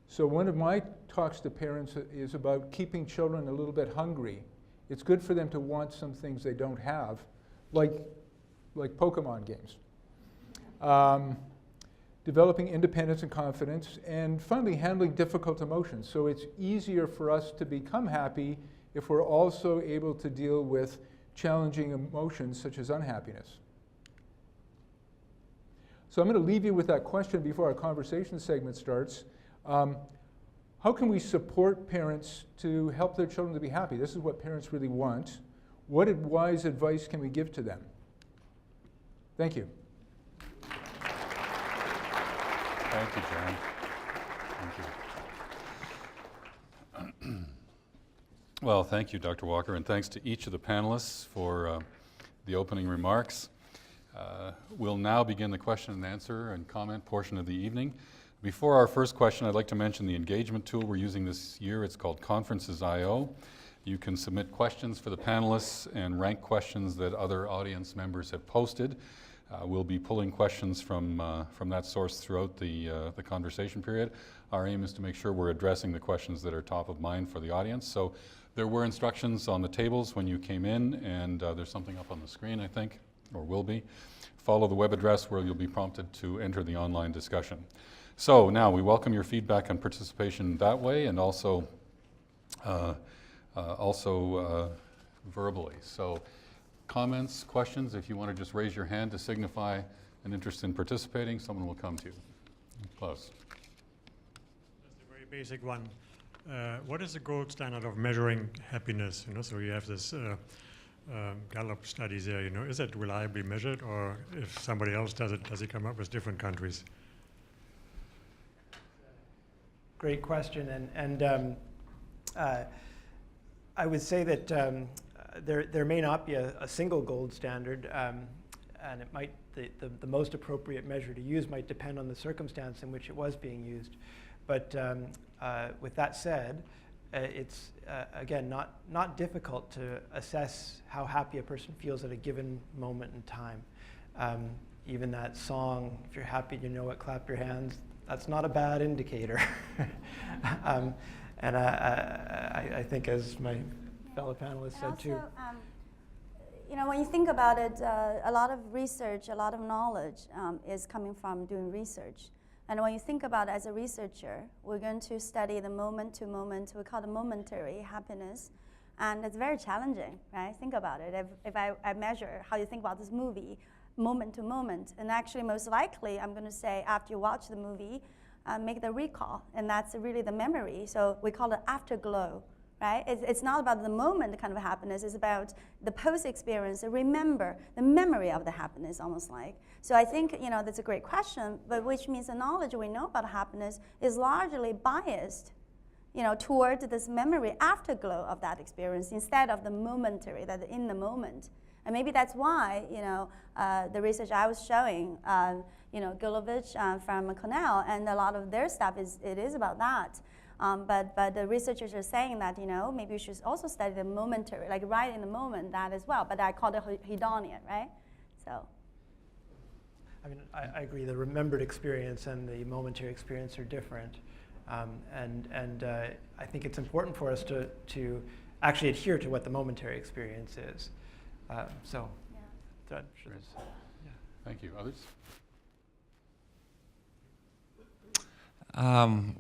So one of my talks to parents is about keeping children a little bit hungry. It's good for them to want some things they don't have, like Pokemon games. Developing independence and confidence, and finally handling difficult emotions. So it's easier for us to become happy if we're also able to deal with challenging emotions such as unhappiness. So I'm going to leave you with that question before our conversation segment starts. How can we support parents to help their children to be happy? This is what parents really want. What wise advice can we give to them? Thank you. Thank you, John. Thank you. Well, thank you, Dr. Walker, and thanks to each of the panelists for the opening remarks. We'll now begin the question and answer and comment portion of the evening. Before our first question, I'd like to mention the engagement tool we're using this year. It's called Conferences.io. You can submit questions for the panelists and rank questions that other audience members have posted. We'll be pulling questions from that source throughout the conversation period. Our aim is to make sure we're addressing the questions that are top of mind for the audience. So there were instructions on the tables when you came in, and there's something up on the screen, I think, or will be. Follow the web address where you'll be prompted to enter the online discussion. So now we welcome your feedback and participation that way, and also verbally. So comments, questions, if you want to just raise your hand to signify an interest in participating, someone will come to you. Klaus. Just a very basic one. What is the gold standard of measuring happiness? So you have this Gallup studies there. Is it reliably measured, or if somebody else does it, does it come up with different countries? Great question, and I would say that there may not be a single gold standard, and it might the most appropriate measure to use might depend on the circumstance in which it was being used. But with that said, it's again not difficult to assess how happy a person feels at a given moment in time. Even that song, "If you're happy, you know it, clap your hands." That's not a bad indicator. And I think, as my fellow panelists said too. When you think about it, a lot of research, a lot of knowledge is coming from doing research. And when you think about it as a researcher, we're going to study the moment to moment, we call it momentary happiness. And it's very challenging, right? Think about it. If I measure how you think about this movie, moment to moment, and actually most likely I'm going to say after you watch the movie, make the recall, and that's really the memory. So we call it afterglow, right? It's not about the moment kind of happiness, it's about the post-experience, the memory of the happiness, almost like. So I think, that's a great question, but which means the knowledge we know about happiness is largely biased toward this memory afterglow of that experience instead of the momentary, that in the moment. And maybe that's why, the research I was showing, Gilovich from Cornell, and a lot of their stuff it is about that. But the researchers are saying that, maybe you should also study the momentary, like right in the moment, that as well. But I call it hedonia, right? So. I mean, I agree. The remembered experience and the momentary experience are different. And I think it's important for us to actually adhere to what the momentary experience is. So, yeah. Thank you. Others?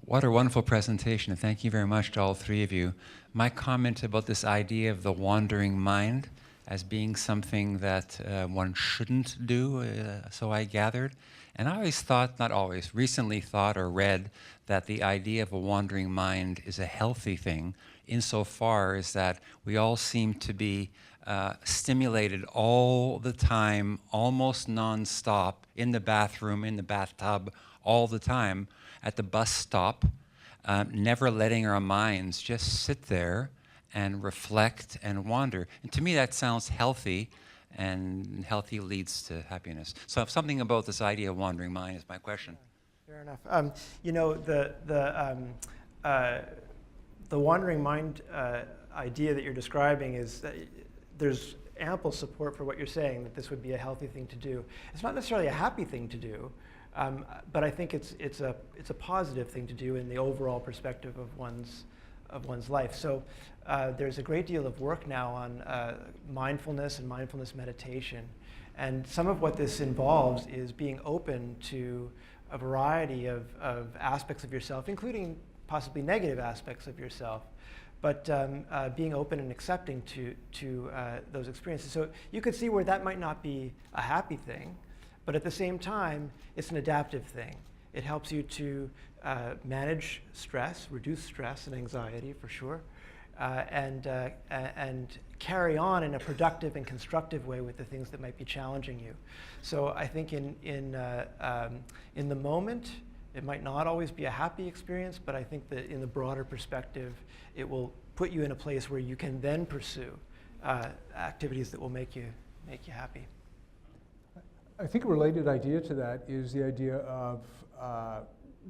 What a wonderful presentation, and thank you very much to all three of you. My comment about this idea of the wandering mind as being something that one shouldn't do, so I gathered. And I always thought, not always, recently thought or read that the idea of a wandering mind is a healthy thing, insofar as that we all seem to be stimulated all the time, almost non-stop, in the bathroom, in the bathtub, all the time, at the bus stop, never letting our minds just sit there and reflect and wander. And to me that sounds healthy, and healthy leads to happiness. So something about this idea of wandering mind is my question. Fair enough. The wandering mind idea that you're describing is that there's ample support for what you're saying, that this would be a healthy thing to do. It's not necessarily a happy thing to do, but I think it's a positive thing to do in the overall perspective of one's life. So there's a great deal of work now on mindfulness and mindfulness meditation, and some of what this involves is being open to a variety of aspects of yourself, including possibly negative aspects of yourself, but being open and accepting to those experiences. So you could see where that might not be a happy thing, but at the same time, it's an adaptive thing. It helps you to manage stress, reduce stress and anxiety for sure, and carry on in a productive and constructive way with the things that might be challenging you. So I think in the moment, it might not always be a happy experience, but I think that in the broader perspective, it will put you in a place where you can then pursue activities that will make you happy. I think a related idea to that is the idea of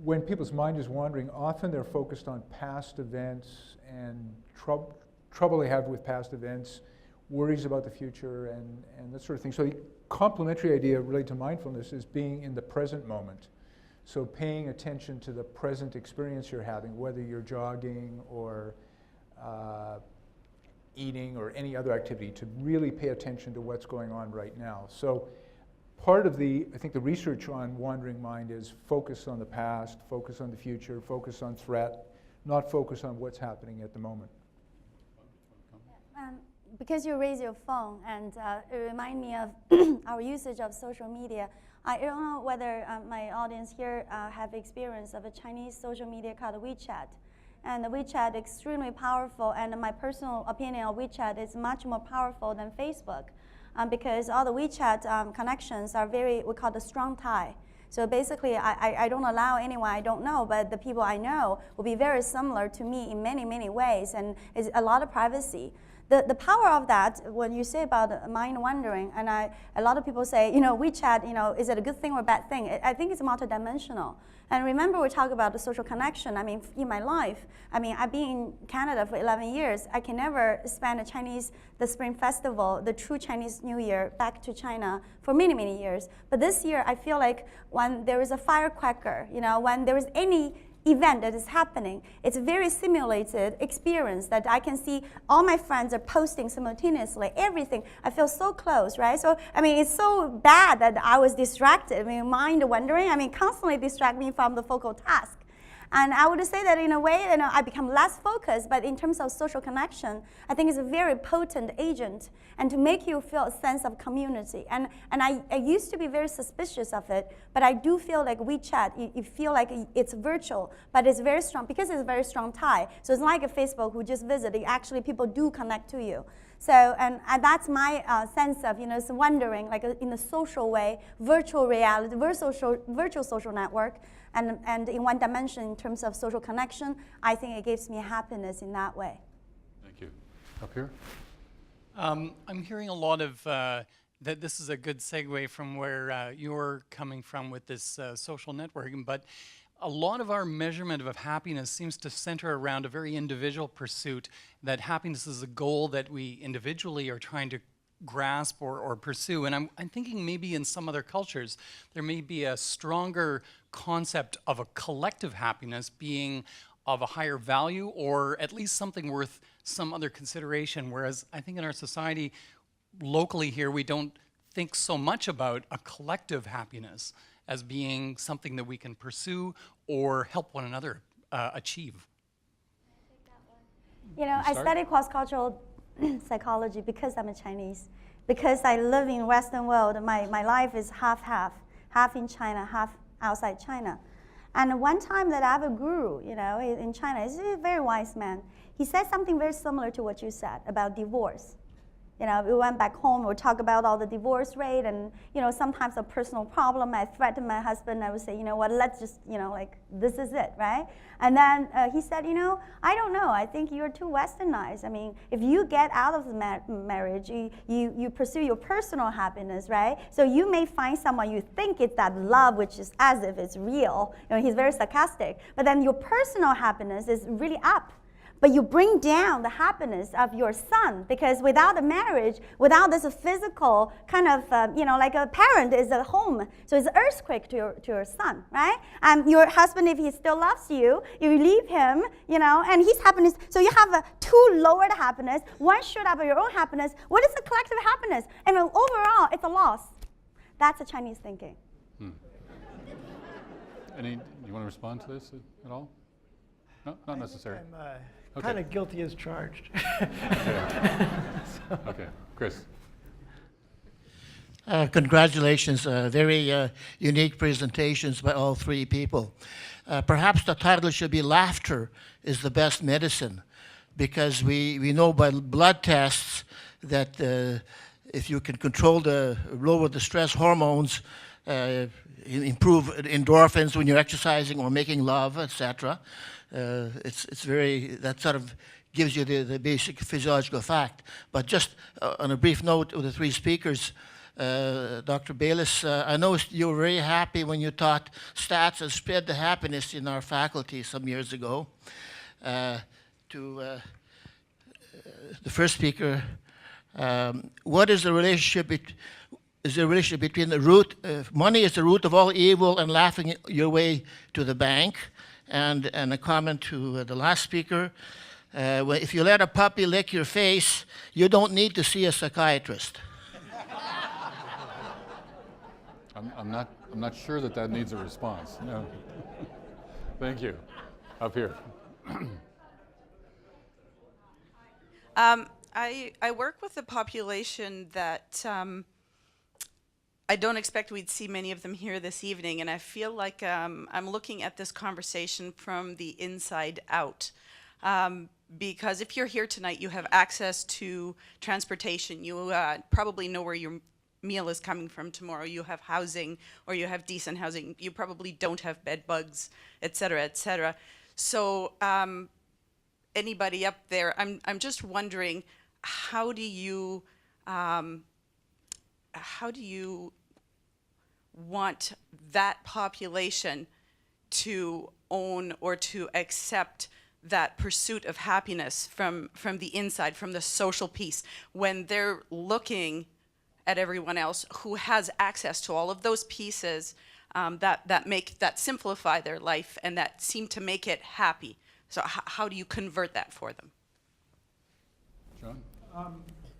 when people's mind is wandering, often they're focused on past events and trouble they have with past events, worries about the future, and that sort of thing. So the complementary idea related to mindfulness is being in the present moment. So paying attention to the present experience you're having, whether you're jogging or eating or any other activity, to really pay attention to what's going on right now. So part of I think the research on wandering mind is focus on the past, focus on the future, focus on threat, not focus on what's happening at the moment. Because you raise your phone, and it reminds me of our usage of social media. I don't know whether my audience here have experience of a Chinese social media called WeChat. And the WeChat is extremely powerful, and my personal opinion of WeChat is much more powerful than Facebook. Because all the WeChat connections are we call the strong tie. So basically, I don't allow anyone I don't know, but the people I know will be very similar to me in many, many ways, and it's a lot of privacy. The power of that, when you say about mind wandering, and a lot of people say, WeChat, is it a good thing or a bad thing? I think it's multidimensional. And remember, we talk about the social connection. I mean, in my life, I've been in Canada for 11 years. I can never spend the Spring Festival, the true Chinese New Year, back to China for many, many years. But this year, I feel like when there is a firecracker, when there is any event that is happening, it's a very simulated experience that I can see all my friends are posting simultaneously, everything. I feel so close, right? So, it's so bad that I was distracted. Mind wandering, constantly distract me from the focal task. And I would say that in a way, I become less focused, but in terms of social connection, I think it's a very potent agent, and to make you feel a sense of community. And I used to be very suspicious of it, but I do feel like WeChat, you feel like it's virtual, but it's very strong, because it's a very strong tie. So it's like a Facebook who just visited, actually people do connect to you. So, and that's my sense of, it's wondering, like in a social way, virtual reality, virtual social network, and in one dimension in terms of social connection, I think it gives me happiness in that way. Thank you. Up here? I'm hearing a lot of that this is a good segue from where you're coming from with this social networking, but a lot of our measurement of happiness seems to center around a very individual pursuit, that happiness is a goal that we individually are trying to grasp or pursue. And I'm thinking maybe in some other cultures, there may be a stronger concept of a collective happiness being of a higher value, or at least something worth some other consideration. Whereas I think in our society, locally here, we don't think so much about a collective happiness as being something that we can pursue or help one another achieve. I study cross-cultural psychology because I'm a Chinese. Because I live in Western world, my life is half-half, half in China, half outside China. And one time that I have a guru, in China, he's a very wise man. He said something very similar to what you said about divorce. We went back home, we talk about all the divorce rate and, sometimes a personal problem. I threatened my husband, I would say, let's just, this is it, right? And then he said, I don't know, I think you're too westernized. I mean, if you get out of the marriage, you pursue your personal happiness, right? So you may find someone you think it's that love, which is as if it's real. He's very sarcastic. But then your personal happiness is really up. But you bring down the happiness of your son, because without a marriage, without this physical kind of, like a parent is at home, so it's an earthquake to your son, right? And your husband, if he still loves you, you leave him, and his happiness, so you have two lowered happiness, one shoot up of your own happiness. What is the collective happiness? And overall, it's a loss. That's a Chinese thinking. You want to respond to this at all? No, not necessary. I'm kind of guilty as charged. Okay, Chris. Congratulations, very unique presentations by all three people. Perhaps the title should be Laughter is the Best Medicine, because we know by blood tests that if you can lower the stress hormones, improve endorphins when you're exercising or making love, etc. It's very, that sort of gives you the basic physiological fact. But just on a brief note of the three speakers, Dr. Baylis, I know you were very happy when you taught stats and spread the happiness in our faculty some years ago. To the first speaker, what is the relationship between the root, money is the root of all evil and laughing your way to the bank? And a comment to the last speaker, if you let a puppy lick your face, you don't need to see a psychiatrist. I'm not sure that needs a response. No. Thank you. Up here. I work with a population that I don't expect we'd see many of them here this evening, and I feel like I'm looking at this conversation from the inside out. Because if you're here tonight, you have access to transportation. You probably know where your meal is coming from tomorrow. You have housing, or you have decent housing. You probably don't have bed bugs, et cetera, et cetera. So anybody up there, I'm just wondering, how do you want that population to own or to accept that pursuit of happiness from the inside, from the social piece, when they're looking at everyone else who has access to all of those pieces that simplify their life and that seem to make it happy? So how do you convert that for them? John?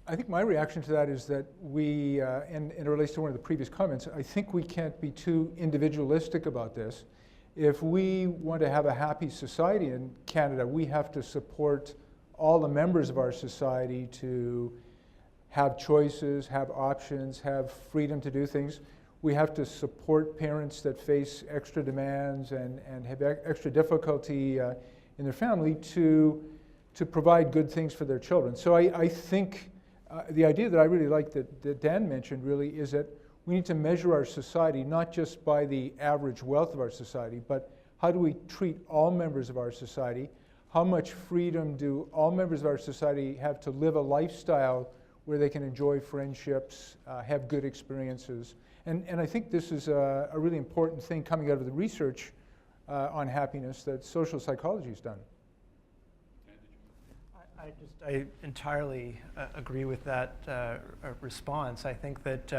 I think my reaction to that is that we, and it relates to one of the previous comments, I think we can't be too individualistic about this. If we want to have a happy society in Canada, we have to support all the members of our society to have choices, have options, have freedom to do things. We have to support parents that face extra demands and have extra difficulty in their family to provide good things for their children. So I think The idea that I really like that Dan mentioned really is that we need to measure our society not just by the average wealth of our society, but how do we treat all members of our society? How much freedom do all members of our society have to live a lifestyle where they can enjoy friendships, have good experiences? And I think this is a really important thing coming out of the research on happiness that social psychology has done. I entirely agree with that response. I think that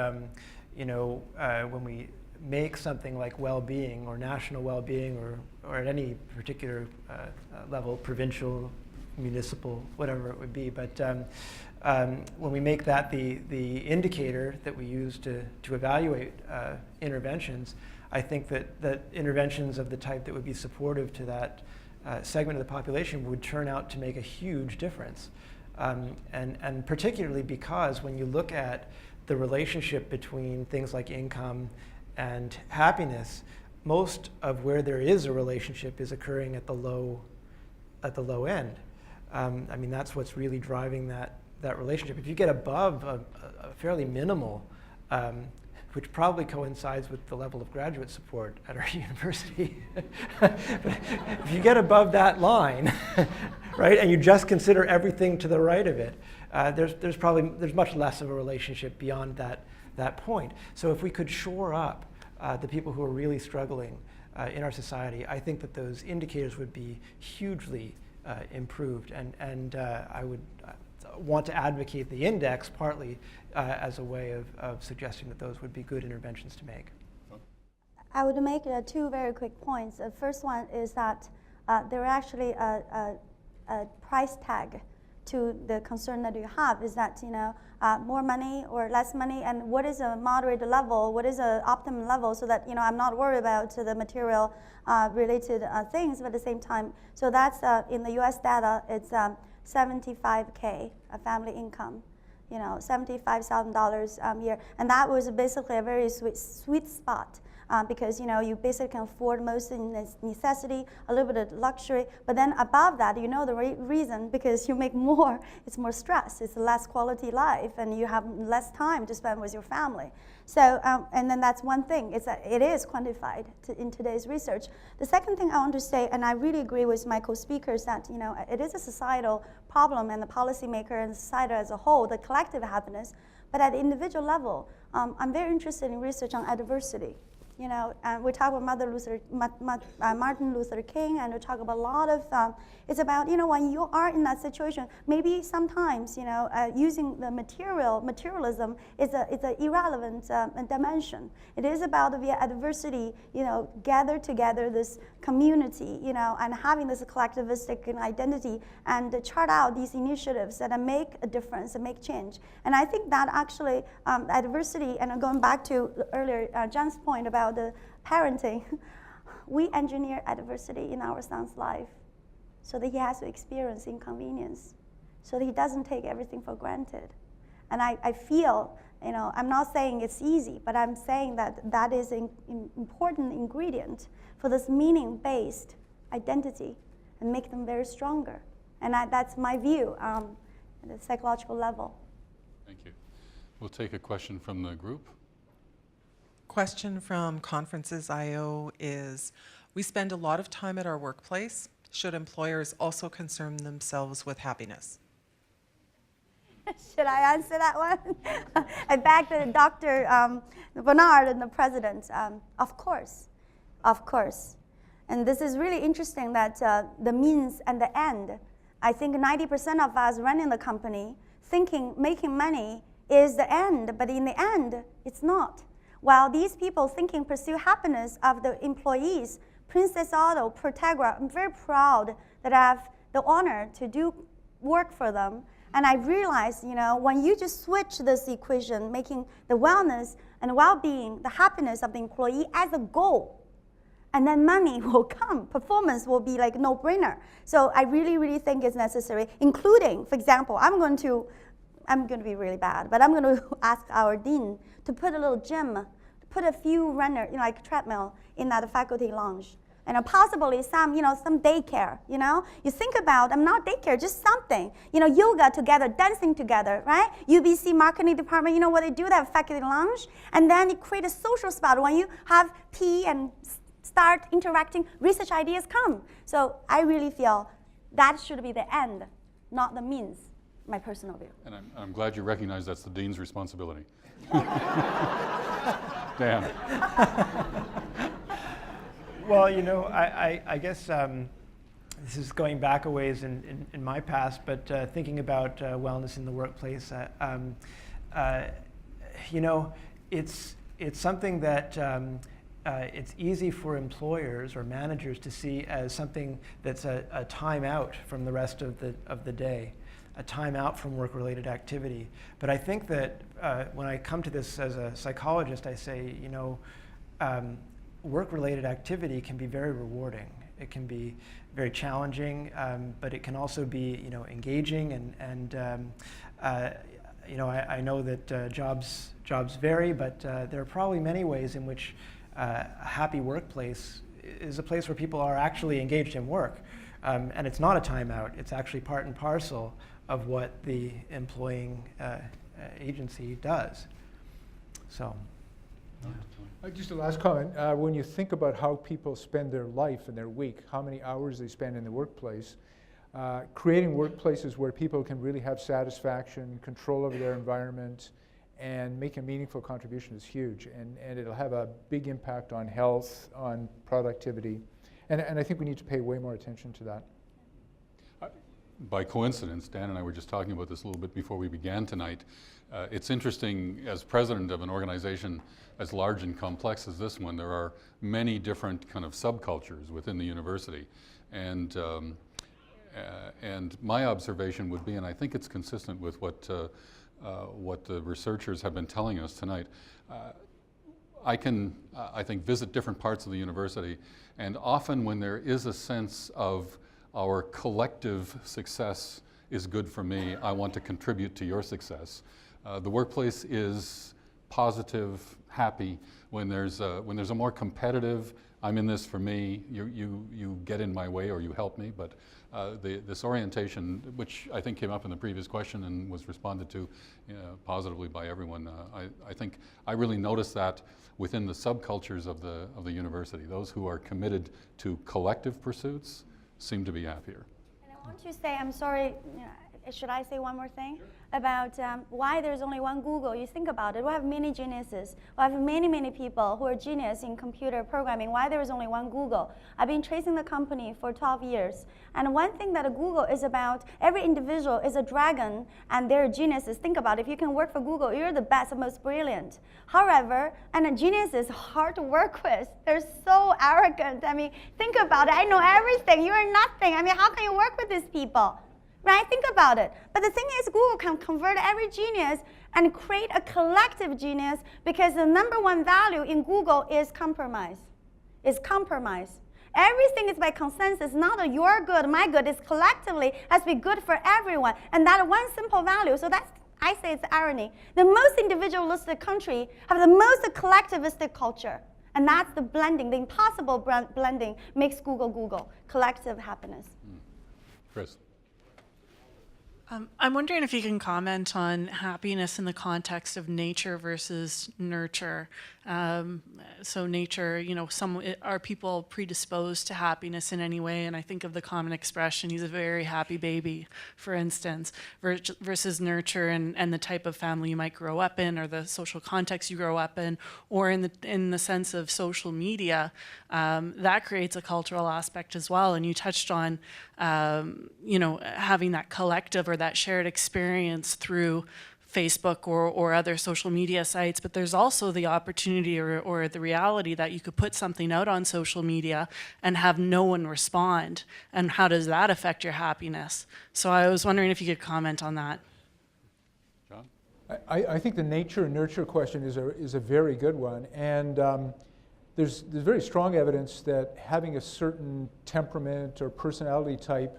when we make something like well-being or national well-being or at any particular level, provincial, municipal, whatever it would be, but when we make that the indicator that we use to evaluate interventions, I think that interventions of the type that would be supportive to that segment of the population would turn out to make a huge difference. And particularly because when you look at the relationship between things like income and happiness, most of where there is a relationship is occurring at the low end. I mean, that's what's really driving that relationship. If you get above a fairly minimal, which probably coincides with the level of graduate support at our university. But if you get above that line, right, and you just consider everything to the right of it, there's much less of a relationship beyond that point. So if we could shore up the people who are really struggling in our society, I think that those indicators would be hugely improved, and I would want to advocate the index partly as a way of suggesting that those would be good interventions to make. I would make two very quick points. The first one is that there are actually a price tag to the concern that you have, is that more money or less money, and what is a moderate level, what is an optimum level, so that I'm not worried about the material related things, but at the same time, so that's in the U.S. data, it's $75K a family income, $75,000 a year, and that was basically a very sweet spot. Because you basically can afford most of the necessity, a little bit of luxury, but then above that, the reason, because you make more, it's more stress, it's less quality life, and you have less time to spend with your family. So, and then that's one thing, it is quantified in today's research. The second thing I want to say, and I really agree with my co-speakers, that it is a societal problem, and the policymaker and society as a whole, the collective happiness, but at the individual level, I'm very interested in research on adversity. We talk about Martin Luther King, and we talk about a lot of, it's about, when you are in that situation, maybe sometimes, using the materialism is an irrelevant dimension. It is about via adversity, gather together this community, and having this collectivistic identity and chart out these initiatives that make a difference and make change. And I think that actually adversity, and going back to earlier John's point about the parenting, we engineer adversity in our son's life so that he has to experience inconvenience, so that he doesn't take everything for granted. And I feel, I'm not saying it's easy, but I'm saying that is an important ingredient for this meaning-based identity and make them very stronger. And that's my view at the psychological level. Thank you. We'll take a question from the group. Question from Conferences.io is, we spend a lot of time at our workplace. Should employers also concern themselves with happiness? Should I answer that one? I back to Dr. Bernard and the president. Of course. And this is really interesting that the means and the end, I think 90% of us running the company thinking making money is the end, but in the end, it's not. While these people thinking pursue happiness of the employees, Princess Auto, Protegra, I'm very proud that I have the honor to do work for them. And I realized, when you just switch this equation, making the wellness and well-being, the happiness of the employee as a goal, and then money will come, performance will be like no-brainer. So I really, really think it's necessary, including, for example, I'm going to be really bad, but I'm going to ask our dean to put a little gym, to put a few runners, like treadmill in that faculty lounge, and possibly some, some daycare, You think about, not daycare, just something, yoga together, dancing together, right? UBC marketing department, what they do, they have faculty lounge, and then you create a social spot. When you have tea and start interacting, research ideas come. So I really feel that should be the end, not the means, my personal view. And I'm glad you recognize that's the dean's responsibility. Dan. Well, I guess this is going back a ways in my past, but thinking about wellness in the workplace, it's something that it's easy for employers or managers to see as something that's a time out from the rest of the day, a time out from work-related activity. But I think that when I come to this as a psychologist, I say, work-related activity can be very rewarding. It can be very challenging, but it can also be, engaging and I know that jobs vary, but there are probably many ways in which a happy workplace is a place where people are actually engaged in work. And it's not a timeout. It's actually part and parcel of what the employing agency does. So. Just a last comment. When you think about how people spend their life and their week, how many hours they spend in the workplace, creating workplaces where people can really have satisfaction, control over their environment, and make a meaningful contribution is huge. And it'll have a big impact on health, on productivity. And I think we need to pay way more attention to that. By coincidence, Dan and I were just talking about this a little bit before we began tonight. It's interesting, as president of an organization as large and complex as this one, there are many different kind of subcultures within the university. And my observation would be, and I think it's consistent with what the researchers have been telling us tonight, I can, I think, visit different parts of the university, and often when there is a sense of our collective success is good for me, I want to contribute to your success. The workplace is positive, happy. When there's a more competitive, I'm in this for me, you get in my way or you help me, but this orientation, which I think came up in the previous question and was responded to positively by everyone, I think I really noticed that within the subcultures of the university. Those who are committed to collective pursuits seem to be happier. And I want to say, I'm sorry, should I say one more thing? Sure. About why there's only one Google. You think about it, we have many geniuses. We have many people who are genius in computer programming. Why there is only one Google? I've been tracing the company for 12 years. And one thing that a Google is about, every individual is a dragon and they're geniuses. Think about it, if you can work for Google, you're the best and most brilliant. However, and a genius is hard to work with. They're so arrogant. I mean, think about it, I know everything, you're nothing. I mean, how can you work with these people? Right? Think about it. But the thing is, Google can convert every genius and create a collective genius, because the number one value in Google is compromise. Is compromise. Everything is by consensus, not a your good, my good. It's collectively has to be good for everyone. And that one simple value. So that's, I say it's irony. The most individualistic country have the most collectivistic culture. And that's the blending, the impossible blending makes Google, collective happiness. Chris. I'm wondering if you can comment on happiness in the context of nature versus nurture. So nature, are people predisposed to happiness in any way? And I think of the common expression, he's a very happy baby, for instance, versus nurture and the type of family you might grow up in, or the social context you grow up in, or in the sense of social media, that creates a cultural aspect as well. And you touched on, having that collective or that shared experience through Facebook or other social media sites, but there's also the opportunity or the reality that you could put something out on social media and have no one respond. And how does that affect your happiness? So I was wondering if you could comment on that. John? I think the nature and nurture question is a very good one. And there's very strong evidence that having a certain temperament or personality type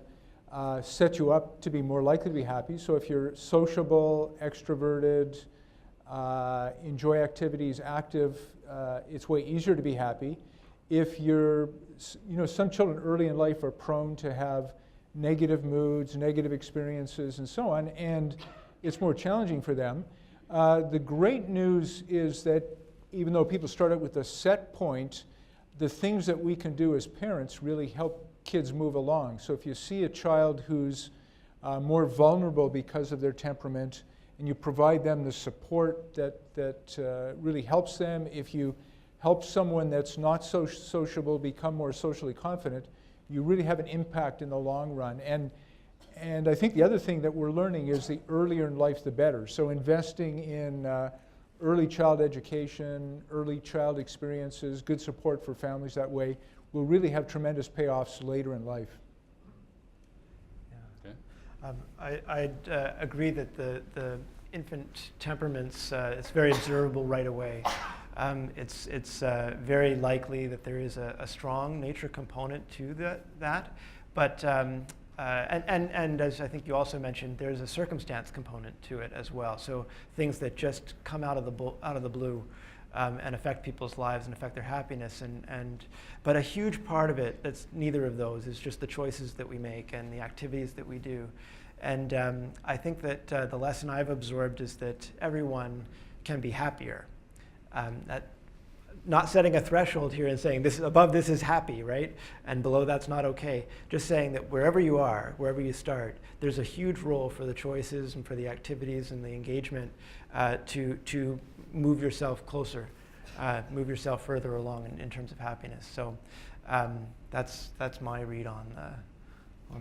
set you up to be more likely to be happy. So if you're sociable, extroverted, enjoy activities, active, it's way easier to be happy. if you're, some children early in life are prone to have negative moods, negative experiences, and so on, and it's more challenging for them. The great news is that even though people start out with a set point, the things that we can do as parents really help kids move along. So if you see a child who's more vulnerable because of their temperament, and you provide them the support that really helps them, if you help someone that's not so sociable become more socially confident, you really have an impact in the long run. And I think the other thing that we're learning is the earlier in life, the better. So investing in early child education, early child experiences, good support for families that way will really have tremendous payoffs later in life. I'd agree that the infant temperaments, it's very observable right away. It's very likely that there is a strong nature component to that, but and as I think you also mentioned, there's a circumstance component to it as well. So things that just come out of the blue and affect people's lives and affect their happiness, but a huge part of it that's neither of those is just the choices that we make and the activities that we do. And I think that the lesson I've absorbed is that everyone can be happier. Not setting a threshold here and saying this above this is happy, right? And below that's not okay. Just saying that wherever you are, wherever you start, there's a huge role for the choices and for the activities and the engagement to move yourself closer, move yourself further along in terms of happiness. So that's my read on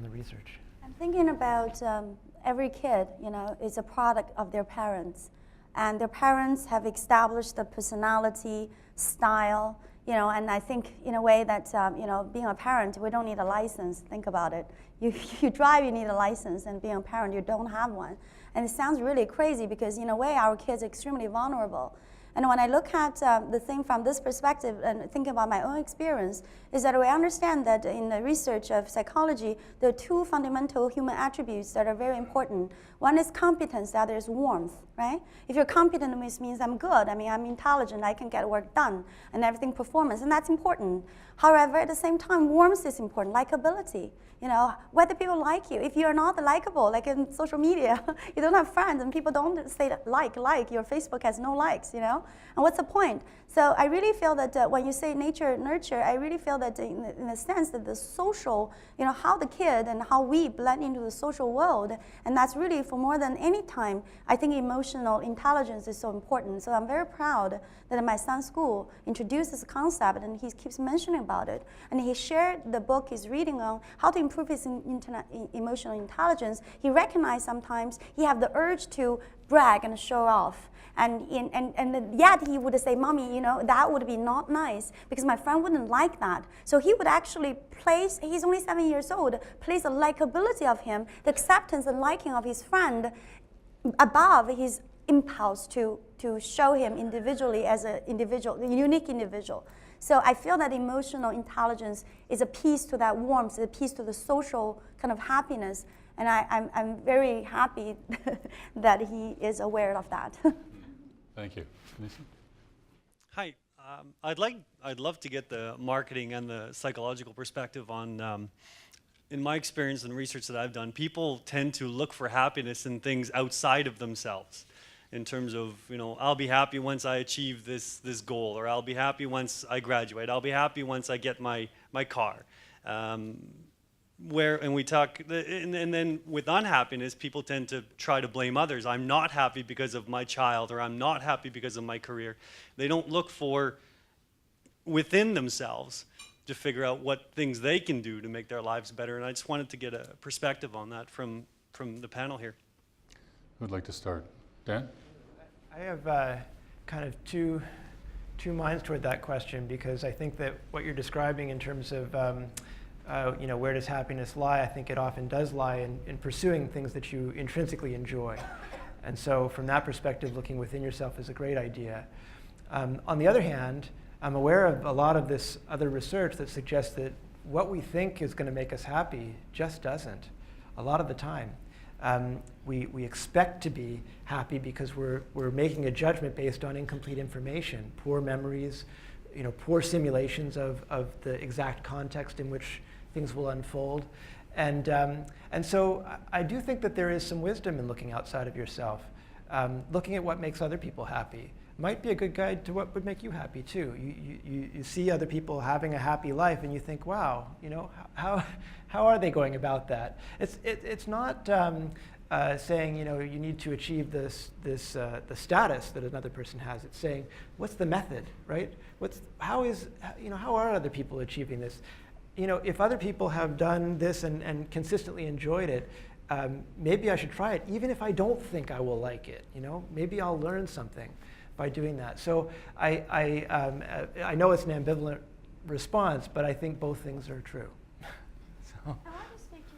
the research. I'm thinking about every kid, is a product of their parents. And their parents have established the personality, style, and I think in a way that, being a parent, we don't need a license. Think about it. You drive, you need a license, and being a parent, you don't have one. And it sounds really crazy because in a way, our kids are extremely vulnerable. And when I look at the thing from this perspective and think about my own experience, is that we understand that in the research of psychology, there are two fundamental human attributes that are very important. One is competence, the other is warmth, right? If you're competent, it means I'm good. I mean, I'm intelligent, I can get work done, and everything performance, and that's important. However, at the same time, warmth is important, likability. Whether people like you. If you're not likable, like in social media, you don't have friends and people don't say like, your Facebook has no likes, and what's the point? So I really feel that when you say nature, nurture, I really feel that in a sense that the social, how the kid and how we blend into the social world, and that's really for more than any time, I think emotional intelligence is so important. So I'm very proud that in my son's school introduced this concept and he keeps mentioning about it. And he shared the book he's reading on how to improve his emotional intelligence. He recognized sometimes he have the urge to brag and show off. And yet he would say, Mommy, that would be not nice because my friend wouldn't like that. So he would actually place, he's only 7 years old, place the likability of him, the acceptance and liking of his friend above his impulse to show him individually as a unique individual. So I feel that emotional intelligence is a piece to that warmth, a piece to the social kind of happiness. And I'm very happy that he is aware of that. Thank you. Nathan? Hi. I'd love to get the marketing and the psychological perspective on, in my experience and research that I've done, people tend to look for happiness in things outside of themselves. In terms of, I'll be happy once I achieve this goal, or I'll be happy once I graduate, I'll be happy once I get my car. And we talk, and then with unhappiness, people tend to try to blame others. I'm not happy because of my child, or I'm not happy because of my career. They don't look for within themselves to figure out what things they can do to make their lives better. And I just wanted to get a perspective on that from the panel here. Who'd like to start? Dan? I have kind of two minds toward that question, because I think that what you're describing in terms of where does happiness lie, I think it often does lie in pursuing things that you intrinsically enjoy. And so from that perspective, looking within yourself is a great idea. On the other hand, I'm aware of a lot of this other research that suggests that what we think is going to make us happy just doesn't, a lot of the time. We expect to be happy because we're making a judgment based on incomplete information, poor memories, poor simulations of the exact context in which things will unfold. And so I do think that there is some wisdom in looking outside of yourself. Looking at what makes other people happy might be a good guide to what would make you happy too. You see other people having a happy life and you think, wow, how are they going about that? It's not saying you need to achieve the status that another person has. It's saying, what's the method, right? How are other people achieving this? If other people have done this and consistently enjoyed it, maybe I should try it, even if I don't think I will like it. Maybe I'll learn something by doing that. So I know it's an ambivalent response, but I think both things are true.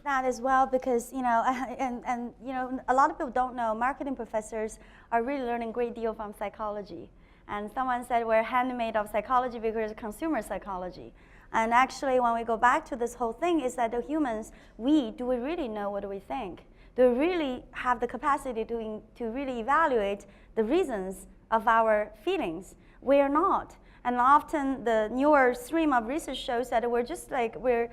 That as well, because a lot of people don't know marketing professors are really learning a great deal from psychology. And someone said we're handmade of psychology because it's consumer psychology. And actually, when we go back to this whole thing, is that the humans, do we really know what we think? Do we really have the capacity to really evaluate the reasons of our feelings? We are not. And often the newer stream of research shows that we're just like, we're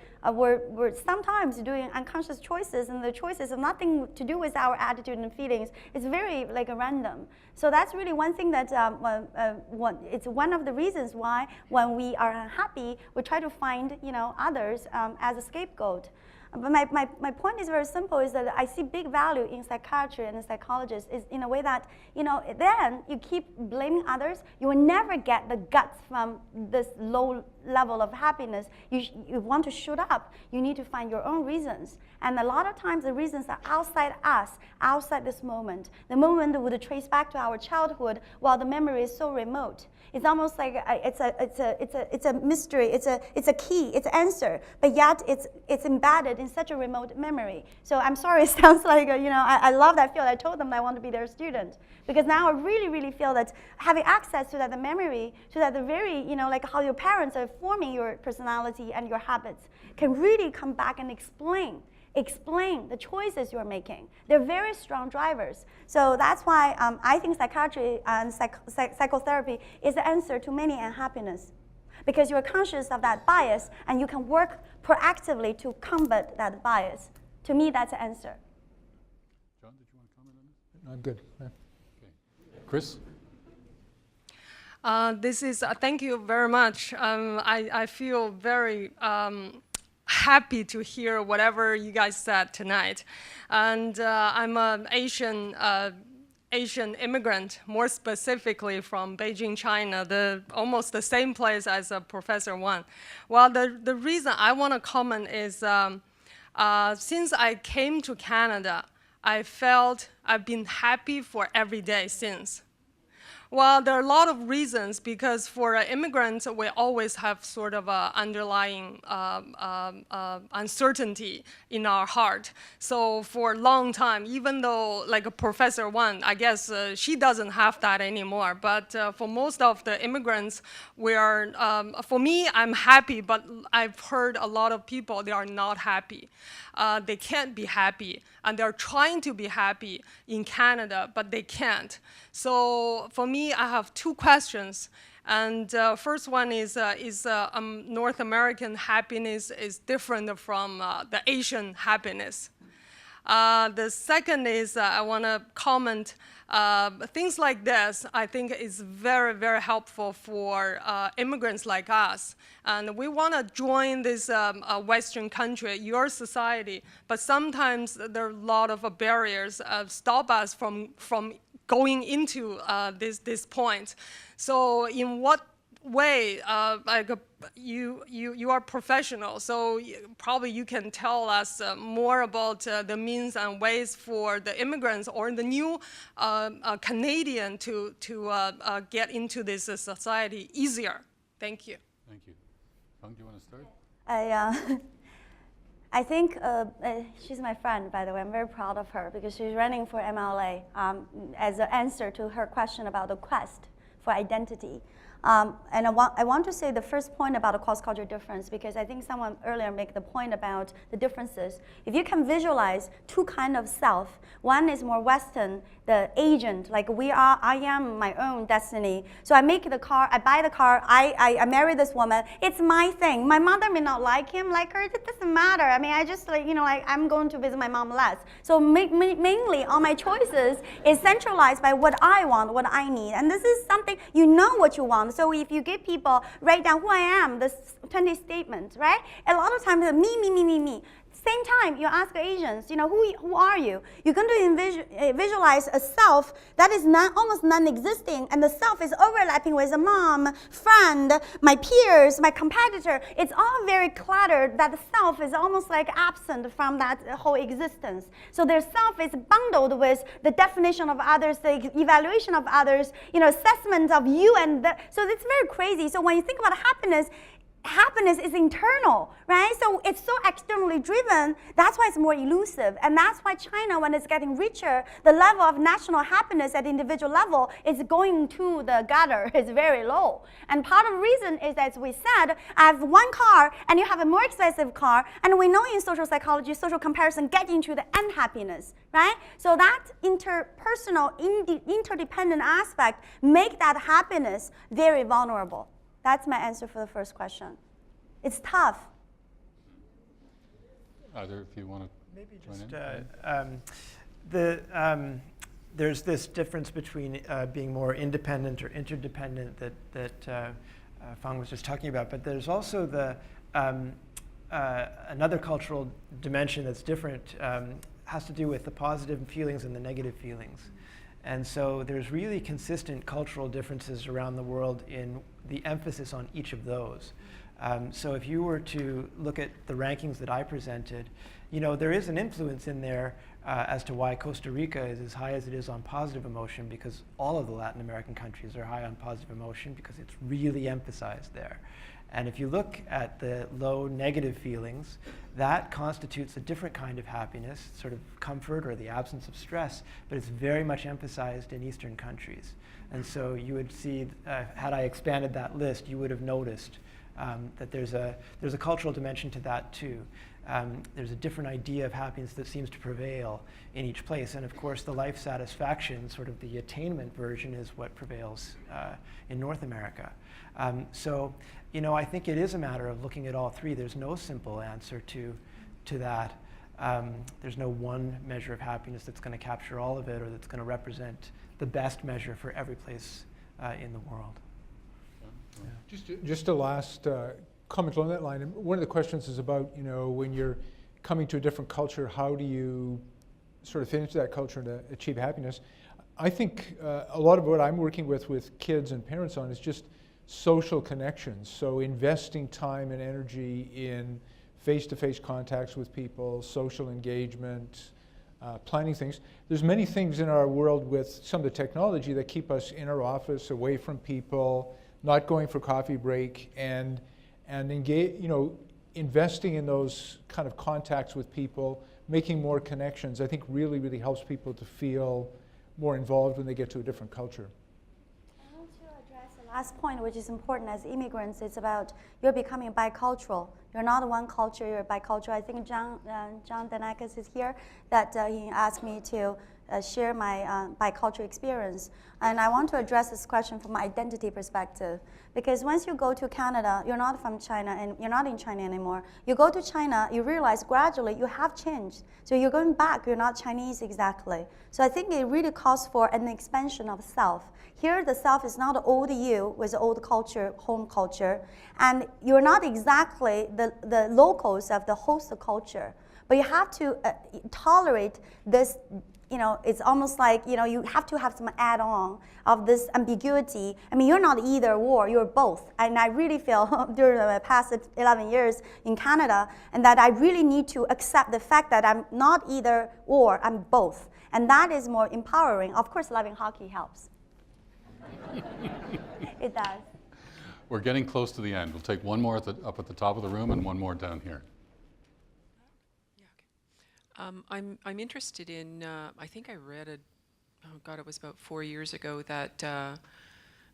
sometimes doing unconscious choices, and the choices have nothing to do with our attitude and feelings. It's very like a random. So that's really one thing that, it's one of the reasons why when we are unhappy, we try to find others as a scapegoat. But my point is very simple, is that I see big value in psychiatry and psychologists is in a way that, then you keep blaming others, you will never get the guts from this low level of happiness. You want to shoot up, you need to find your own reasons. And a lot of times the reasons are outside us, outside this moment. The moment would trace back to our childhood while the memory is so remote. It's almost like it's a mystery. It's a key. It's an answer, but yet it's embedded in such a remote memory. So I'm sorry, it sounds like I love that field. I told them I want to be their student because now I really feel that having access to that memory, to that the very like how your parents are forming your personality and your habits, can really come back and explain the choices you're making. They're very strong drivers. So that's why I think psychiatry and psychotherapy is the answer to many unhappiness, because you're conscious of that bias and you can work proactively to combat that bias. To me, that's the answer. John, did you want to comment on this? I'm good. Yeah. Okay. Chris? Thank you very much. I feel very happy to hear whatever you guys said tonight. And I'm an Asian immigrant, more specifically from Beijing, China, almost the same place as Professor Wang. Well, the reason I want to comment is since I came to Canada, I felt I've been happy for every day since. Well, there are a lot of reasons, because for immigrants, we always have sort of an underlying uncertainty in our heart. So for a long time, even though like Professor Wang, I guess she doesn't have that anymore, but for most of the immigrants, we are, for me, I'm happy, but I've heard a lot of people, they are not happy. They can't be happy, and they're trying to be happy in Canada, but they can't. So for me, I have two questions. And first one is North American happiness is different from the Asian happiness? The second is I want to comment things like this. I think is very, very helpful for immigrants like us. And we want to join this Western country, your society, but sometimes there are a lot of barriers stop us from going into this point. So in what way, you are professional, so probably you can tell us more about the means and ways for the immigrants or the new Canadian to get into this society easier. Thank you. Thank you. Feng, do you want to start? I think she's my friend, by the way. I'm very proud of her because she's running for MLA as an answer to her question about the quest for identity. And I want to say the first point about the cross-cultural difference, because I think someone earlier made the point about the differences. If you can visualize two kinds of self, one is more Western, the agent, like I am my own destiny. So I make the car, I buy the car, I marry this woman, it's my thing. My mother may not like him, like her, it doesn't matter. I mean, I just I'm going to visit my mom less. So mainly all my choices is centralized by what I want, what I need. And this is something, you know what you want. So if you give people, write down who I am, this 20 statements, right? A lot of times, me. Same time, you ask Asians, who are you? You're going to visualize a self that is almost non-existing, and the self is overlapping with a mom, friend, my peers, my competitor. It's all very cluttered that the self is almost like absent from that whole existence. So their self is bundled with the definition of others, the evaluation of others, assessment of you, so it's very crazy. So when you think about happiness is internal, right? So it's so externally driven. That's why it's more elusive. And that's why China, when it's getting richer, the level of national happiness at the individual level is going to the gutter. It's very low. And part of the reason is, as we said, I have one car and you have a more expensive car. And we know in social psychology, social comparison get into the unhappiness, right? So that interpersonal, interdependent aspect make that happiness very vulnerable. That's my answer for the first question. It's tough. Either if you want to maybe join just there's this difference between being more independent or interdependent that Fang was just talking about, but there's also the another cultural dimension that's different, has to do with the positive feelings and the negative feelings. And so there's really consistent cultural differences around the world in the emphasis on each of those. So if you were to look at the rankings that I presented, there is an influence in there as to why Costa Rica is as high as it is on positive emotion, because all of the Latin American countries are high on positive emotion because it's really emphasized there. And if you look at the low negative feelings, that constitutes a different kind of happiness, sort of comfort or the absence of stress, but it's very much emphasized in Eastern countries. And so you would see, had I expanded that list, you would have noticed that there's a cultural dimension to that too. There's a different idea of happiness that seems to prevail in each place. And of course, the life satisfaction, sort of the attainment version, is what prevails in North America. So, I think it is a matter of looking at all three. There's no simple answer to that. There's no one measure of happiness that's going to capture all of it or that's going to represent the best measure for every place in the world. Yeah. Just a last comment along that line. One of the questions is about, when you're coming to a different culture, how do you sort of fit into that culture and achieve happiness? I think a lot of what I'm working with kids and parents on is just social connections. So investing time and energy in face-to-face contacts with people, social engagement, planning things. There's many things in our world with some of the technology that keep us in our office, away from people, not going for coffee break, and engage, investing in those kind of contacts with people, making more connections, I think really helps people to feel more involved when they get to a different culture. Last point, which is important as immigrants, it's about you're becoming bicultural. You're not one culture, you're bicultural. I think John Danakis is here, that he asked me to share my bicultural experience. And I want to address this question from an identity perspective. Because once you go to Canada, you're not from China and you're not in China anymore. You go to China, you realize gradually you have changed. So you're going back, you're not Chinese exactly. So I think it really calls for an expansion of self. Here, the self is not old you with old culture, home culture, and you're not exactly the locals of the host culture. But you have to tolerate this, it's almost like, you have to have some add-on of this ambiguity. I mean, you're not either or, you're both. And I really feel during the past 11 years in Canada, and that I really need to accept the fact that I'm not either or, I'm both. And that is more empowering. Of course, loving hockey helps. It does. We're getting close to the end. We'll take one more up at the top of the room and one more down here. I'm interested in, I think I read it, oh God, it was about 4 years ago, that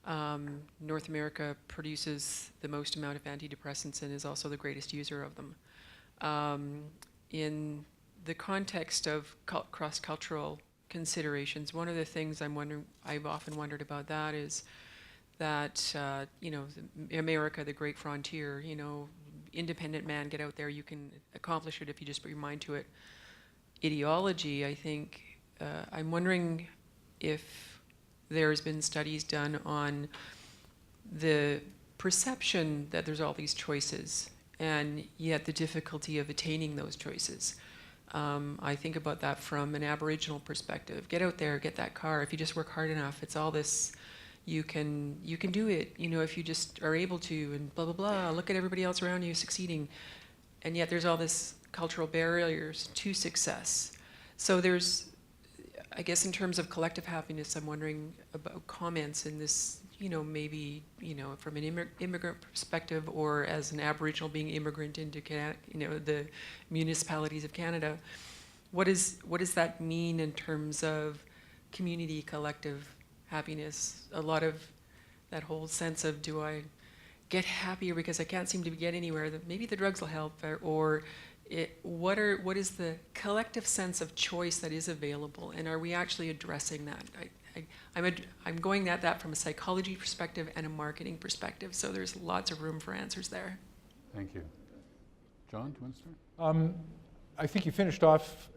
North America produces the most amount of antidepressants and is also the greatest user of them. In the context of cross-cultural considerations, one of the things I've often wondered about that is that, America, the great frontier, independent man, get out there, you can accomplish it if you just put your mind to it. Ideology, I think, I'm wondering if there's been studies done on the perception that there's all these choices and yet the difficulty of attaining those choices. I think about that from an Aboriginal perspective. Get out there, get that car. If you just work hard enough, it's all this, you can do it, if you just are able to, and blah, blah, blah. Look at everybody else around you succeeding. And yet there's all this cultural barriers to success. So there's, I guess in terms of collective happiness, I'm wondering about comments in this, maybe, from an immigrant perspective or as an Aboriginal being immigrant into the municipalities of Canada. What does that mean in terms of community, collective happiness? A lot of that whole sense of, do I get happier because I can't seem to get anywhere? Maybe the drugs will help, or what is the collective sense of choice that is available, and are we actually addressing that? I'm going at that from a psychology perspective and a marketing perspective, so there's lots of room for answers there. Thank you. John, do you want to start? I think you finished off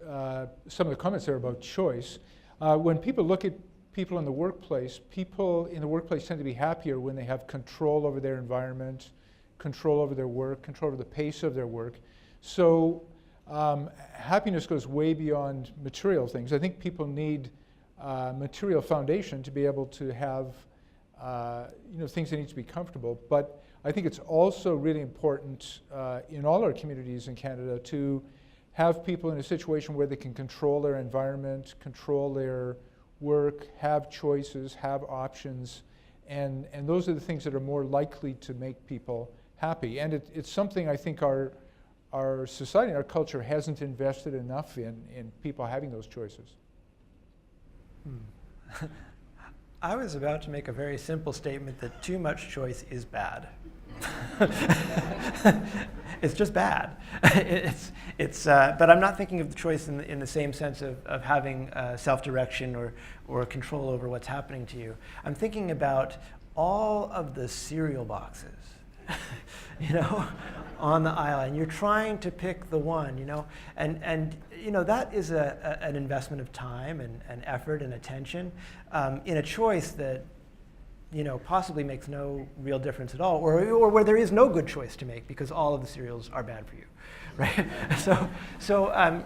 some of the comments there about choice. When people look at people in the workplace tend to be happier when they have control over their environment, control over their work, control over the pace of their work. So happiness goes way beyond material things. I think people need material foundation to be able to have things that need to be comfortable. But I think it's also really important in all our communities in Canada to have people in a situation where they can control their environment, control their work, have choices, have options, and those are the things that are more likely to make people happy. And it's something I think our society, our culture hasn't invested enough in people having those choices. I was about to make a very simple statement that too much choice is bad. It's just bad. But I'm not thinking of the choice in the same sense of having self-direction or control over what's happening to you. I'm thinking about all of the cereal boxes, on the aisle, and you're trying to pick the one, and that is an investment of time and effort and attention in a choice that possibly makes no real difference at all, or where there is no good choice to make because all of the cereals are bad for you, right? So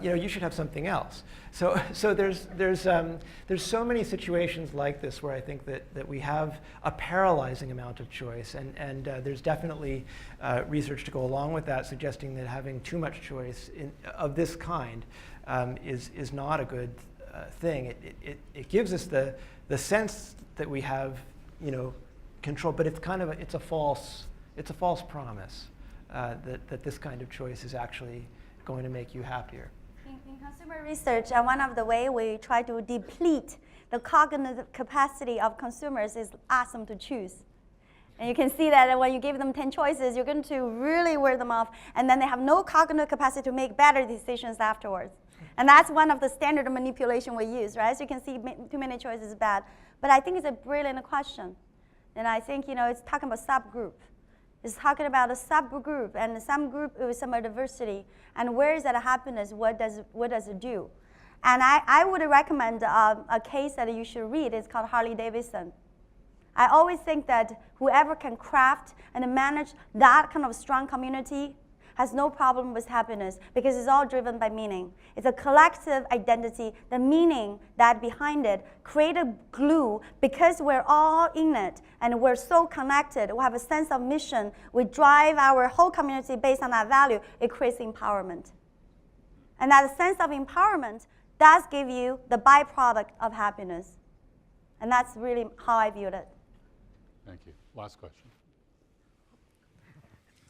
you should have something else. So there's so many situations like this where I think that we have a paralyzing amount of choice, and there's definitely research to go along with that, suggesting that having too much choice of this kind is not a good thing. It gives us the sense that we have control, but it's a false promise that this kind of choice is actually going to make you happier. In consumer research, one of the way we try to deplete the cognitive capacity of consumers is ask them to choose. And you can see that when you give them 10 choices, you're going to really wear them off, and then they have no cognitive capacity to make better decisions afterwards. And that's one of the standard manipulation we use, right? So you can see too many choices is bad. But I think it's a brilliant question. And I think, it's talking about subgroup. It's talking about a subgroup and some group with some diversity. And where is that happiness? What does it do? And I would recommend a case that you should read. It's called Harley-Davidson. I always think that whoever can craft and manage that kind of strong community has no problem with happiness because it's all driven by meaning. It's a collective identity, the meaning that behind it create a glue because we're all in it and we're so connected. We have a sense of mission. We drive our whole community based on that value. It creates empowerment. And that sense of empowerment does give you the byproduct of happiness. And that's really how I viewed it. Thank you. Last question.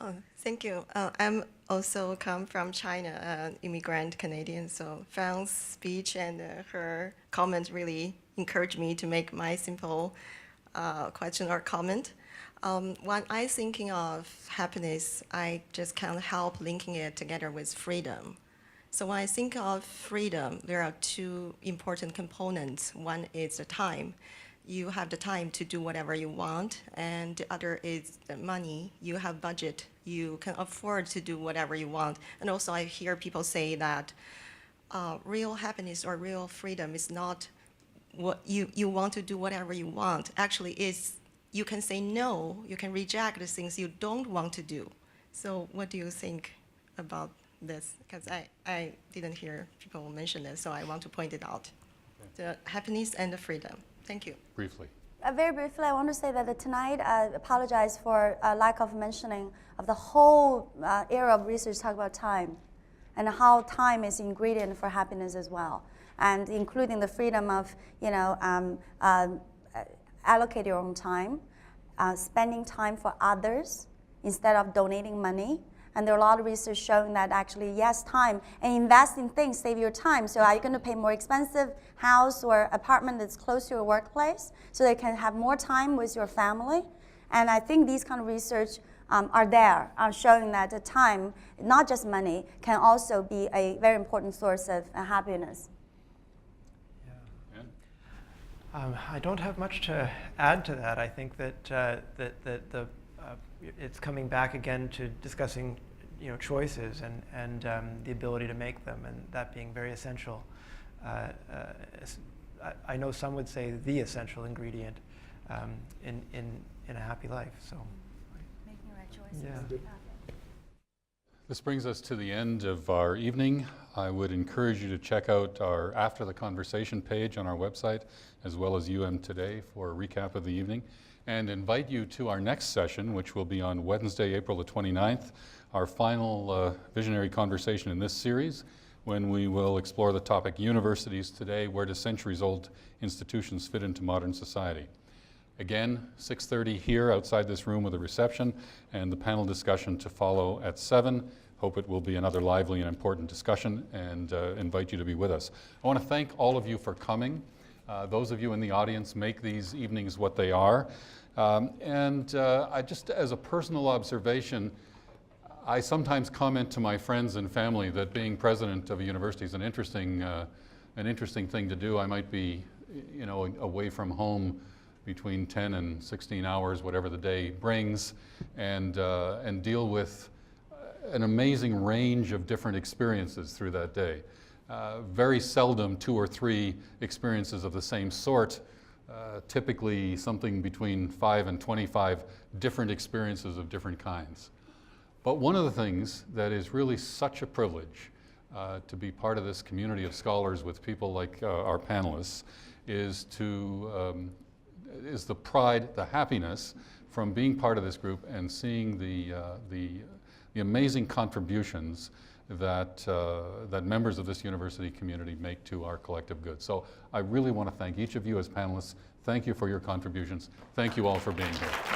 Oh, thank you. I'm also come from China, an immigrant Canadian. So Fang's speech and her comments really encouraged me to make my simple question or comment. When I thinking of happiness, I just can't help linking it together with freedom. So when I think of freedom, there are two important components. One is the time. You have the time to do whatever you want, and the other is the money. You have budget. You can afford to do whatever you want. And also I hear people say that real happiness or real freedom is not what you want to do whatever you want. Actually, is you can say no, you can reject the things you don't want to do. So what do you think about this? Because I didn't hear people mention this, so I want to point it out. The happiness and the freedom. Thank you. Briefly. Very briefly, I want to say that tonight I apologize for lack of mentioning of the whole area of research talk about time and how time is ingredient for happiness as well, and including the freedom of, allocate your own time, spending time for others instead of donating money. And there are a lot of research showing that actually, yes, time, and invest in things save your time. So are you going to pay more expensive house or apartment that's close to your workplace so that you can have more time with your family? And I think these kind of research are there, showing that the time, not just money, can also be a very important source of happiness. I don't have much to add to that. I think that it's coming back again to discussing, choices and the ability to make them, and that being very essential. I know some would say the essential ingredient in a happy life. So, making the right choices. Yeah. This brings us to the end of our evening. I would encourage you to check out our After the Conversation page on our website, as well as UM Today for a recap of the evening, and invite you to our next session, which will be on Wednesday, April the 29th, our final visionary conversation in this series, when we will explore the topic Universities Today, where do centuries-old institutions fit into modern society? Again, 6:30 here outside this room with a reception, and the panel discussion to follow at 7. Hope it will be another lively and important discussion, and invite you to be with us. I want to thank all of you for coming. Those of you in the audience make these evenings what they are. I just, as a personal observation, I sometimes comment to my friends and family that being president of a university is an interesting thing to do. I might be, away from home between 10 and 16 hours, whatever the day brings, and deal with an amazing range of different experiences through that day. Very seldom 2 or 3 experiences of the same sort, typically something between 5 and 25 different experiences of different kinds. But one of the things that is really such a privilege to be part of this community of scholars with people like our panelists is the pride, the happiness from being part of this group and seeing the amazing contributions that members of this university community make to our collective good. So I really want to thank each of you as panelists. Thank you for your contributions. Thank you all for being here.